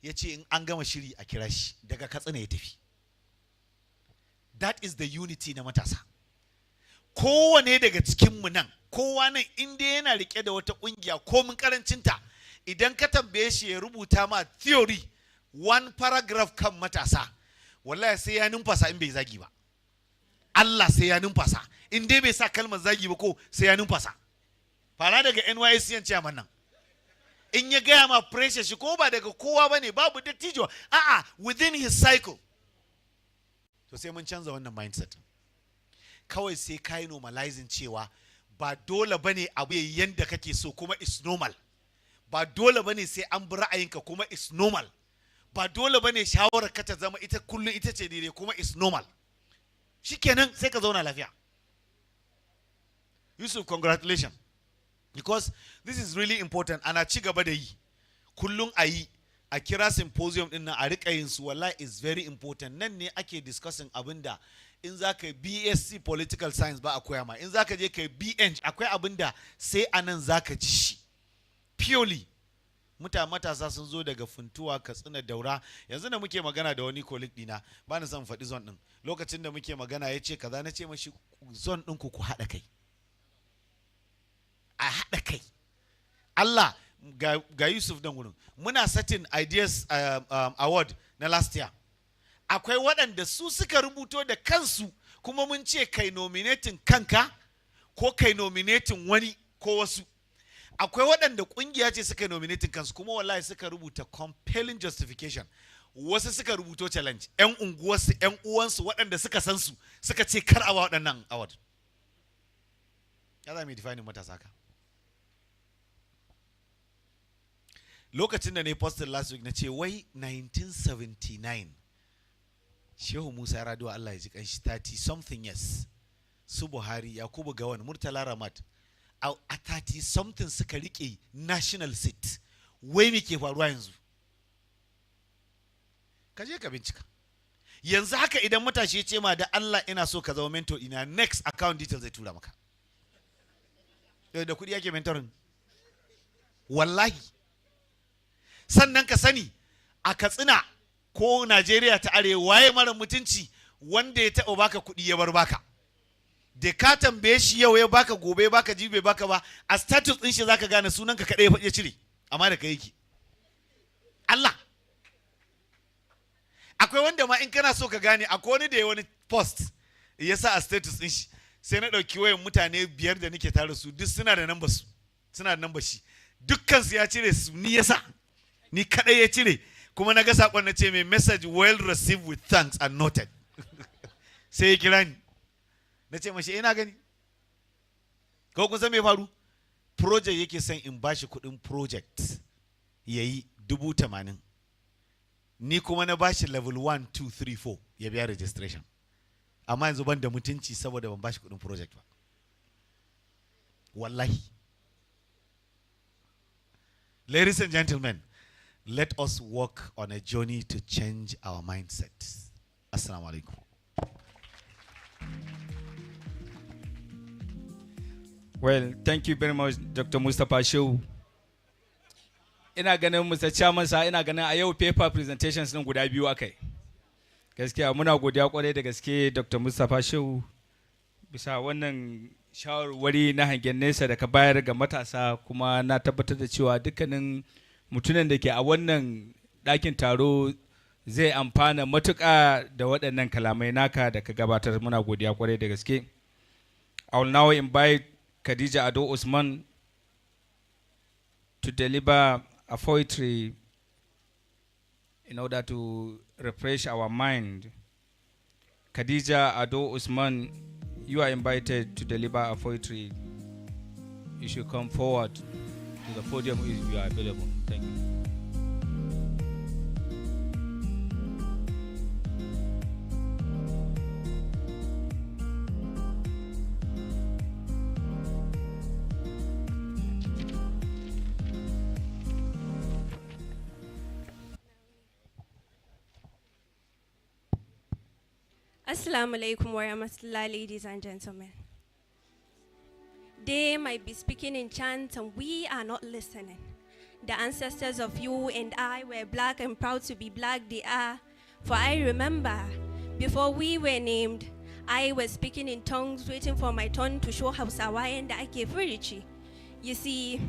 ya ce in an gama shiri a kira shi, daga Katsina ya tafi. That is the unity na matasa. Kowane daga cikinmu nan, kowa nan inda yana rike da wata ƙungiya komin karancinta, idan ka tambaye shi ya rubuta ma theory 1 paragraph kan matasa, wallahi sai ya numfasa in bai zagi ba. Allah sai ya numfasa in dai bai sa kalmar zagi ba, ko sai ya numfasa. Fara daga NYCN chairman nan, in ya gaya ma pressure shi ko ba daga kowa bane, babu dattijo, a'a, within his cycle. To sai mun canza wannan mindset. Kawai sai kai normalizing cewa ba dole bane abu yayi yanda kake so kuma is normal. Ba dole bane sai an bi ra'ayinka kuma is normal. Ba dole bane shawarar ka ta zama ita kullun ita ce daidai kuma is normal. Shikenan sai ka zauna lafiya. Yusuf, congratulations, because this is really important. Ana ci gaba da yi kullun a yi, a kira symposium din nan a rika yin su, wallahi is very important. Nan ne ake discussing abinda in za ka BSc political science ba a koya ma, in za ka je ka BN akwai abinda sai anan za ka ji shi purely. Matasa sun zo daga Funtuwa, Katsina, Daura. Yanzu da muke magana da wani colleague dina, ba na son faɗi zone din, lokacin da muke magana ya ce kaza, na ce mashi zone ɗinku ku haɗa kai, a haɗa kai. Allah ga Yusuf dan wurin, muna setting ideas award na last year. Akwai waɗanda su suka rubuto da kansu, kuma mun ce kai nominating kanka ko kai nominating wani ko wasu. Akwai waɗanda ƙungiya ce suka nominating kansu, kuma wallahi suka rubuta compelling justification. Wasu suka rubuto challenge, 'yan unguwarsu, 'yan uwansu waɗanda suka san su suka ce kar a ba waɗannan award. Ya za mu yi defining matasa ka? Lokacin da na yi posted last week na ce wai 1979 Shehu Musa Raduwa Allah ya ji kanshi 30 something years, su Buhari, Yakubu Gawan, Murtala Ramat a 30 something suka rike national seat. Wai me ke faruwa yanzu? Ka je ka bincika. Yanzu haka idan matashi ya ce ma da Allah ina so ka zama mentor ina, next account details zai tura maka. Da kuɗi yake mentoring. Wallahi. Sannan ka sani a Katsina ko Najeriya ta arewa waye mara mutunci wanda ya taɓa baka kuɗi ya bar baka. Da ka tambaye shi yau ya baka, gobe ya baka, jibe baka ba, a status ɗin shi zaka gane sunan ka kaɗai ya cire, amma da kai yake. Allah. Akwai wanda ma in kana so ka gane, akwai wani da ya wani post ya sa a status ɗin shi, sai na ɗauki wayan mutane 5 da nake tare su, duk suna da number su, suna da number shi, dukkan su ya cire su, ni yasa, ni kaɗai ya cire, kuma na ga saƙon na ce mai message well received with thanks and noted. Sai ya kira ni, na ce mashi ina gani, ko kun san me faru? Project yake son in bashi kuɗin project yayi 80,000, ni kuma na bashi level 1, 2, 3, 4 ya biya registration, amma yanzu ban da mutunci saboda ban bashi kuɗin project ba. Wallahi. Ladies and gentlemen, let us work on a journey to change our mindset. Assalamu alaikum. Well, thank you very much, Dr. Mustapha Shehu. Ina ganin Mr. Chairman sa, ina ganin a yau paper presentations din guda biyu akai. Gaskiya muna godiya kwarai da gaske Dr. Mustapha Shehu bisa wannan shawarwari na hangen nesa da ka bayar ga matasa, kuma na tabbatar da cewa dukkanin mutumin da ke a wannan ɗakin taro zai amfana matuƙa da waɗannan kalamai naka da ka gabatar. Muna godiya kwarai da gaske. I will now invite Khadija Ado Usman to deliver a poetry in order to refresh our mind. Khadija Ado Usman, you are invited to deliver a poetry. You should come forward to the podium if you are available. Thank you. Assalamu alaikum wa rahmatullah, ladies and gentlemen. They might be speaking in chants and we are not listening. The ancestors of you and I were black and proud to be black they are. For I remember, before we were named, I was speaking in tongues, waiting for my turn to show Hausawa and Ake Furichi. You see,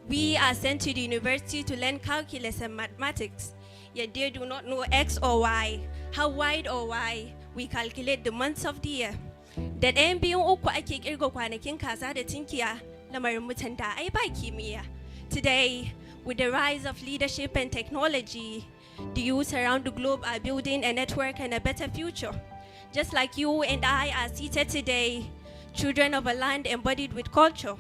we are sent to the university to learn calculus and mathematics, yet they do not know X or Y, how wide or why we calculate the months of the year. Da ɗayan biyun uku ake kirga kwanakin kaza da tinkiya, lamarin mutan da ai ba kimiyya. Today, with the rise of leadership and technology, the youth around the globe are building a network and a better future. Just like you and I are seated today, children of a land embodied with culture.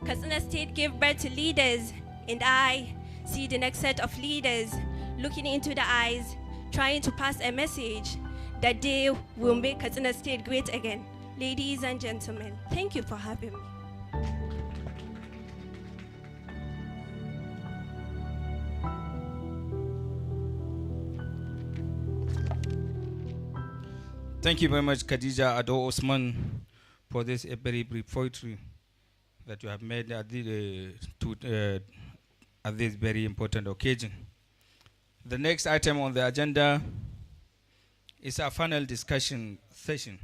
Katsina State gave birth to leaders, and I see the next set of leaders looking into the eyes, trying to pass a message that they will make Katsina State great again. Ladies and gentlemen, thank you for having me. Thank you very much, Khadija Ado Osman, for this very brief poetry that you have made at this very important occasion. The next item on the agenda is our final discussion session,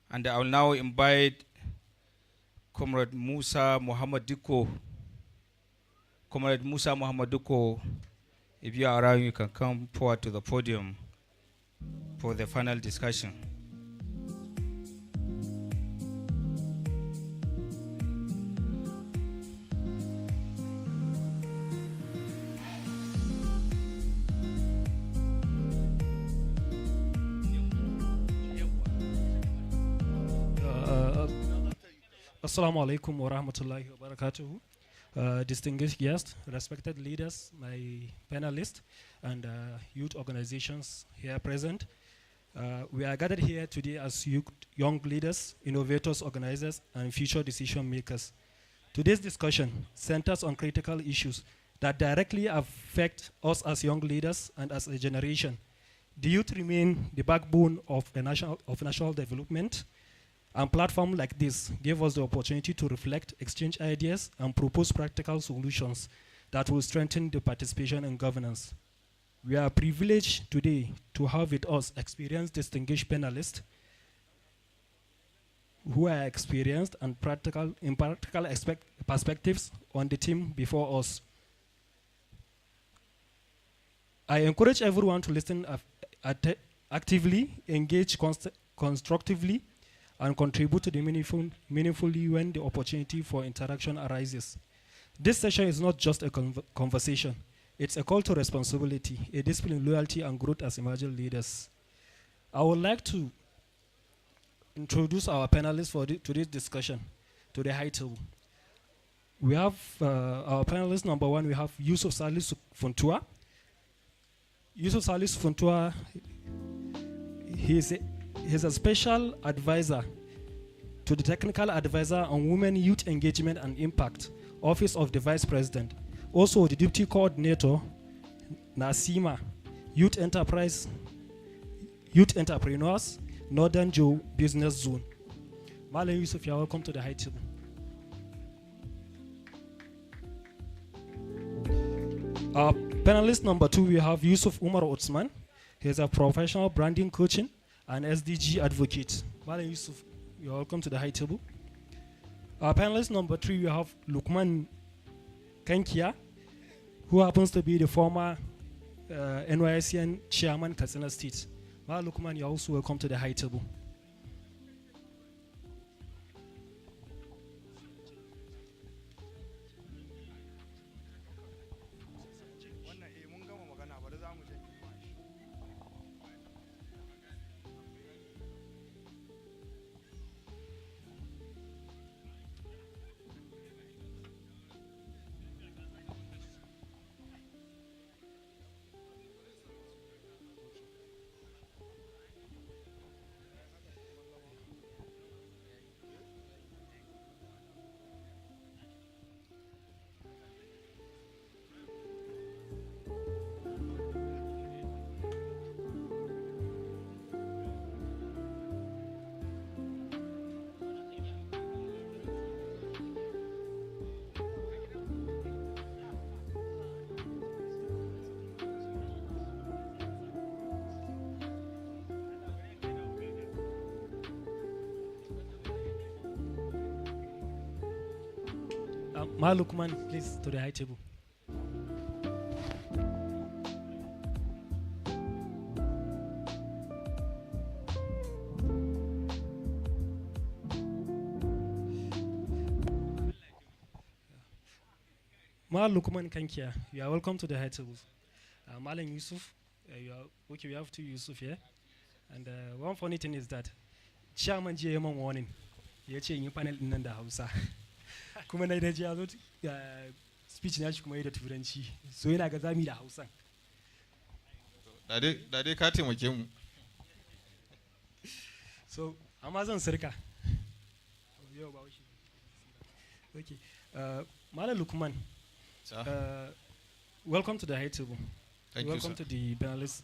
and I will now invite Comrade Musa Muhammad Diko. Comrade Musa Muhammad Diko, if you are around, you can come forward to the podium for the final discussion. Assalamu alaikum wa rahmatullahi wa barakatuhu. Distinguished guests, respected leaders, my panelists, and youth organizations here present. We are gathered here today as young leaders, innovators, organizers, and future decision makers. Today's discussion centers on critical issues that directly affect us as young leaders and as a generation. The youth remain the backbone of national development, and platforms like this give us the opportunity to reflect, exchange ideas, and propose practical solutions that will strengthen the participation and governance. We are privileged today to have with us experienced distinguished panelists who are experienced and practical perspectives on the team before us. I encourage everyone to listen actively, engage constructively, and contribute to the meaningfully when the opportunity for interaction arises. This session is not just a conversation. It's a call to responsibility, a discipline, loyalty, and growth as emerging leaders. I would like to introduce our panelists for today's discussion to the high table. We have our panelist number one, we have Yusuf Salisu Funtua. Yusuf Salisu Funtua, he's a special advisor to the Technical Advisor on Women, Youth Engagement and Impact, Office of the Vice President. Also the Deputy Coordinator, NASIMA, Youth Entrepreneurs, Northern Joe Business Zone. Malam Yusuf, you're welcome to the high table. Panelist number two, we have Yusuf Umar Otsman. He's a professional branding coaching and SDG advocate. Malam Yusuf, you're welcome to the high table. Panelist number three, we have Lukman Kankia, who happens to be the former NYCN Chairman Katsina State. Lukman, you're also welcome to the high table. Lukman, please, to the high table. Lukman Kankia, you are welcome to the high table. Malam Yusuf, okay, we have two Yusuf here. And one funny thing is that Chairman J.M. warning, ya ce in yi panel ɗin nan da Hausa. Kuma na ji ya zo speech na shi kuma yi da Turanci. So yana ga zami da Hausan. Da dai ka taimake mu. So, amma zan sirka. Okay. Malam Lukman, welcome to the high table. Thank welcome you, sir. to the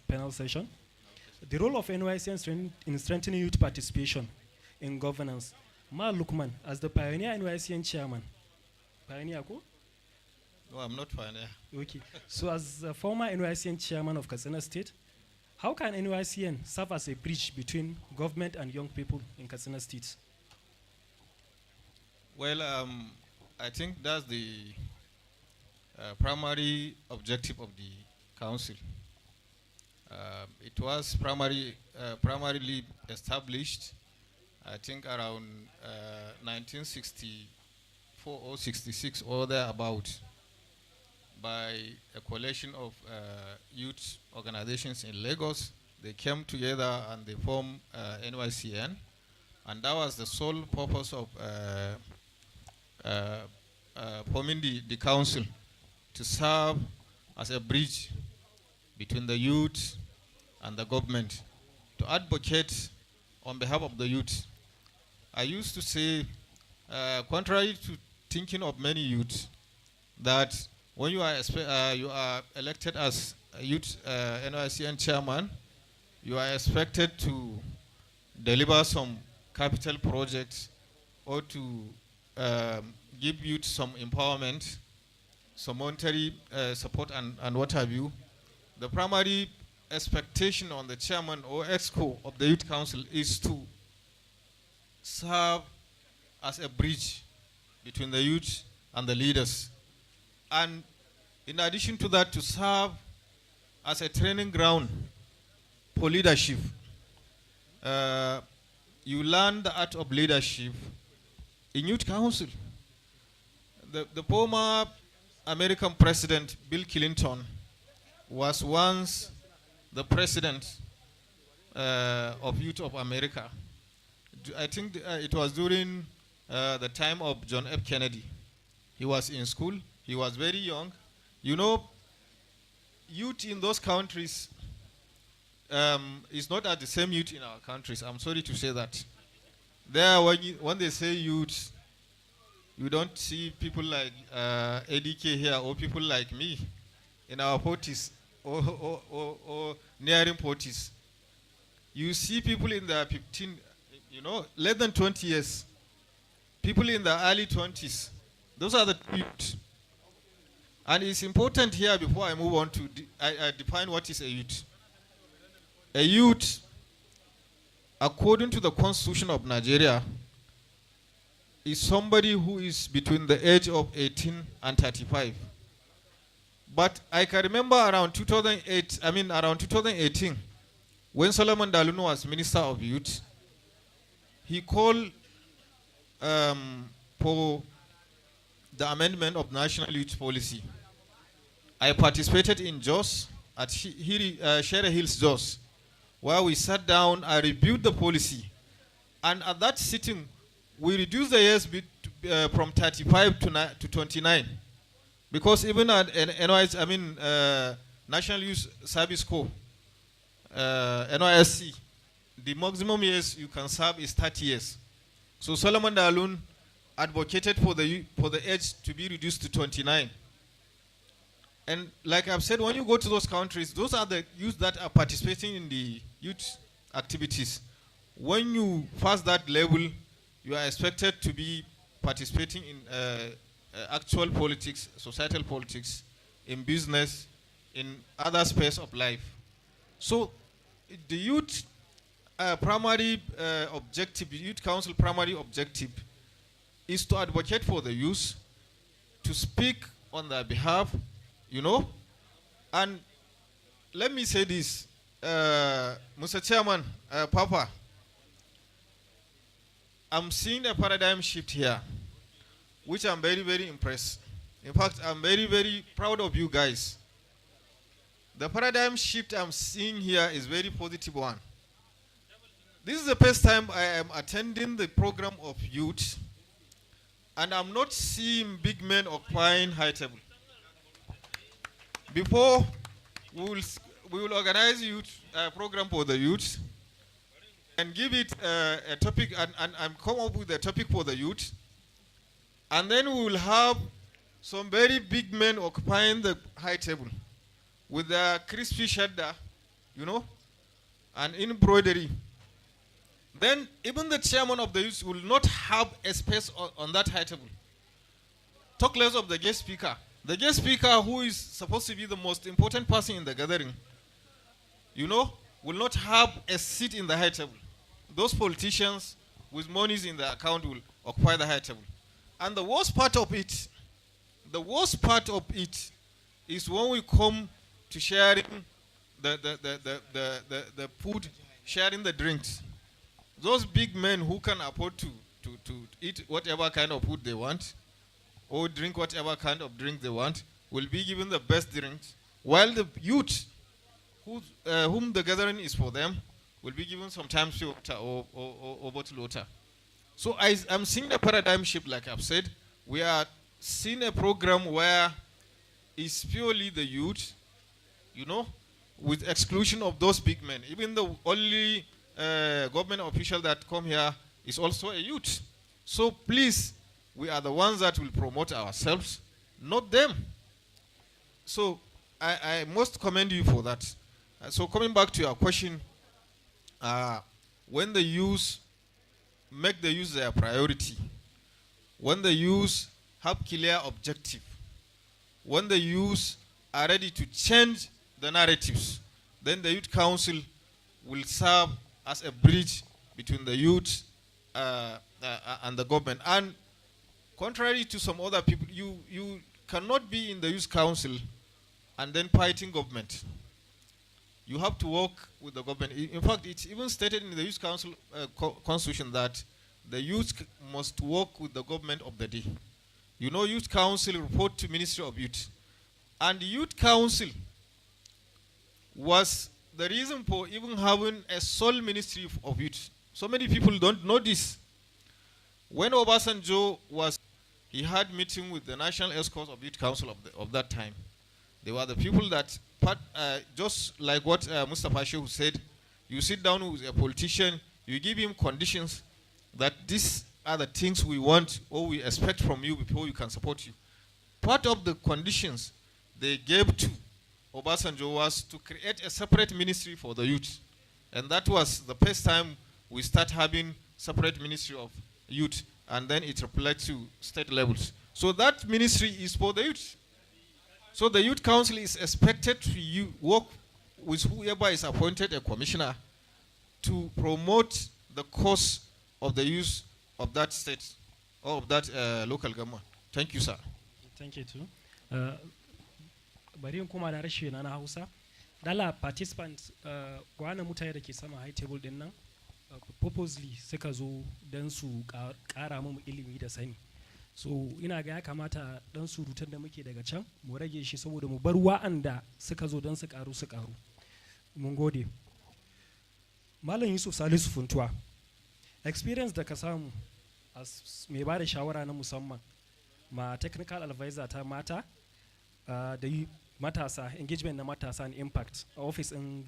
panel session. The role of NYCN in strengthening youth participation in governance. Lukman, as the pioneer NYCN chairman. Pioneer, ko? No, I'm not pioneer. Okay. So as a former NYCN chairman of Katsina State, how can NYCN serve as a bridge between government and young people in Katsina State? Well, I think that's the primary objective of the council. It was primarily established, I think, around 1964 or 66 or thereabout, by a coalition of youth organizations in Lagos. They came together and they formed NYCN, and that was the sole purpose of forming the council, to serve as a bridge between the youth and the government, to advocate on behalf of the youth. I used to say, contrary to thinking of many youth, that when you are elected as a youth NYCN chairman, you are expected to deliver some capital projects or to give youth some empowerment, some monetary support and what have you. The primary expectation on the chairman or exco of the youth council is to serve as a bridge between the youth and the leaders. And in addition to that, to serve as a training ground for leadership. You learn the art of leadership in youth council. The former American president, Bill Clinton, was once the president of Youth of America. I think it was during the time of John F. Kennedy. He was in school. He was very young. You know, youth in those countries is not at the same youth in our countries. I'm sorry to say that. There, when they say youth, you don't see people like ADK here or people like me in our 40s or nearing 40s. You see people in the 15, less than 20 years. People in the early 20s. Those are the youth. And it's important here, before I move on to I define what is a youth. A youth, according to the Constitution of Nigeria, is somebody who is between the age of 18 and 35. But I can remember around 2018, when Solomon Dalun was Minister of Youth, he called for the amendment of National Youth Policy. I participated in JOS, at Sherry Hills JOS, where we sat down and reviewed the policy. And at that sitting, we reduced the years from 35 to 29. Because even at National Youth Service Corps, NYSC, the maximum years you can serve is 30 years. So Solomon Dalun advocated for the age to be reduced to 29. And like I've said, when you go to those countries, those are the youth that are participating in the youth activities. When you pass that level, you are expected to be participating in actual politics, societal politics, in business, in other space of life. So the youth primary objective, Youth Council primary objective, is to advocate for the youth, to to speak on their behalf, you know. And let me say this, Mr. Chairman, Papa, I'm seeing a paradigm shift here, which I'm very, very impressed. In fact, I'm very, very proud of you guys. The paradigm shift I'm seeing here is very positive one. This is the first time I am attending the program of youth, and I'm not seeing big men occupying high table. Before, we will organize youth program for the youth and give it a topic and come up with a topic for the youth. And then we will have some very big men occupying the high table with their crispy shadda, you know, and embroidery. Then even the chairman of the youth will not have a space on that high table. Talk less of the guest speaker. The guest speaker, who is supposed to be the most important person in the gathering, you know, will not have a seat in the high table. Those politicians with monies in the account will occupy the high table. And the worst part of it is when we come to sharing the food, sharing the drinks. Those big men who can afford to eat whatever kind of food they want or drink whatever kind of drink they want will be given the best drinks, while the youth whom the gathering is for them will be given sometimes pure water or bottled water. So I'm seeing a paradigm shift, like I've said. We are seeing a program where it's purely the youth, you know, with exclusion of those big men. Even the only government official that come here is also a youth. So please, we are the ones that will promote ourselves, not them. So I must commend you for that. So coming back to your question, when the youth make the youth their priority, when the youth have clear objective, when the youth are ready to change the narratives, then the youth council will serve as a bridge between the youth and the government. And contrary to some other people, you cannot be in the youth council and then fighting government. You have to work with the government. In fact, it's even stated in the youth council constitution that the youth must work with the government of the day. You know, youth council report to Ministry of Youth. And the youth council was the reason for even having a sole ministry of youth. So many people don't know this. When Obasanjo he had meeting with the National Escorts of Youth Council of that time. They were the people that, just like what Mustafa Shehu said, you sit down with a politician, you give him conditions that these are the things we want or we expect from you before we can support you. Part of the conditions they gave to Obasanjo was to create a separate ministry for the youth. And that was the first time we start having separate ministry of youth, and then it applied to state levels. So that ministry is for the youth. So the youth council is expected to work with whoever is appointed a commissioner to promote the cause of the youth of that state or of that local government. Thank you, sir. Thank you too. Bari in kuma da rashin na Hausa. Dala participants gwana mutane da ke sama high table din nan purposely suka zo don su kara mu ilimi da sani. So ina ga ya kamata dan surutan da muke daga can mu rage shi saboda mu bar wa'anda suka zo don su karu. Mun gode. Malam Yusuf Salisu Funtuwa, experience da ka samu as mai ba da shawara na musamman ma technical advisor ta mata da matasa, engagement na matasa and impact a office in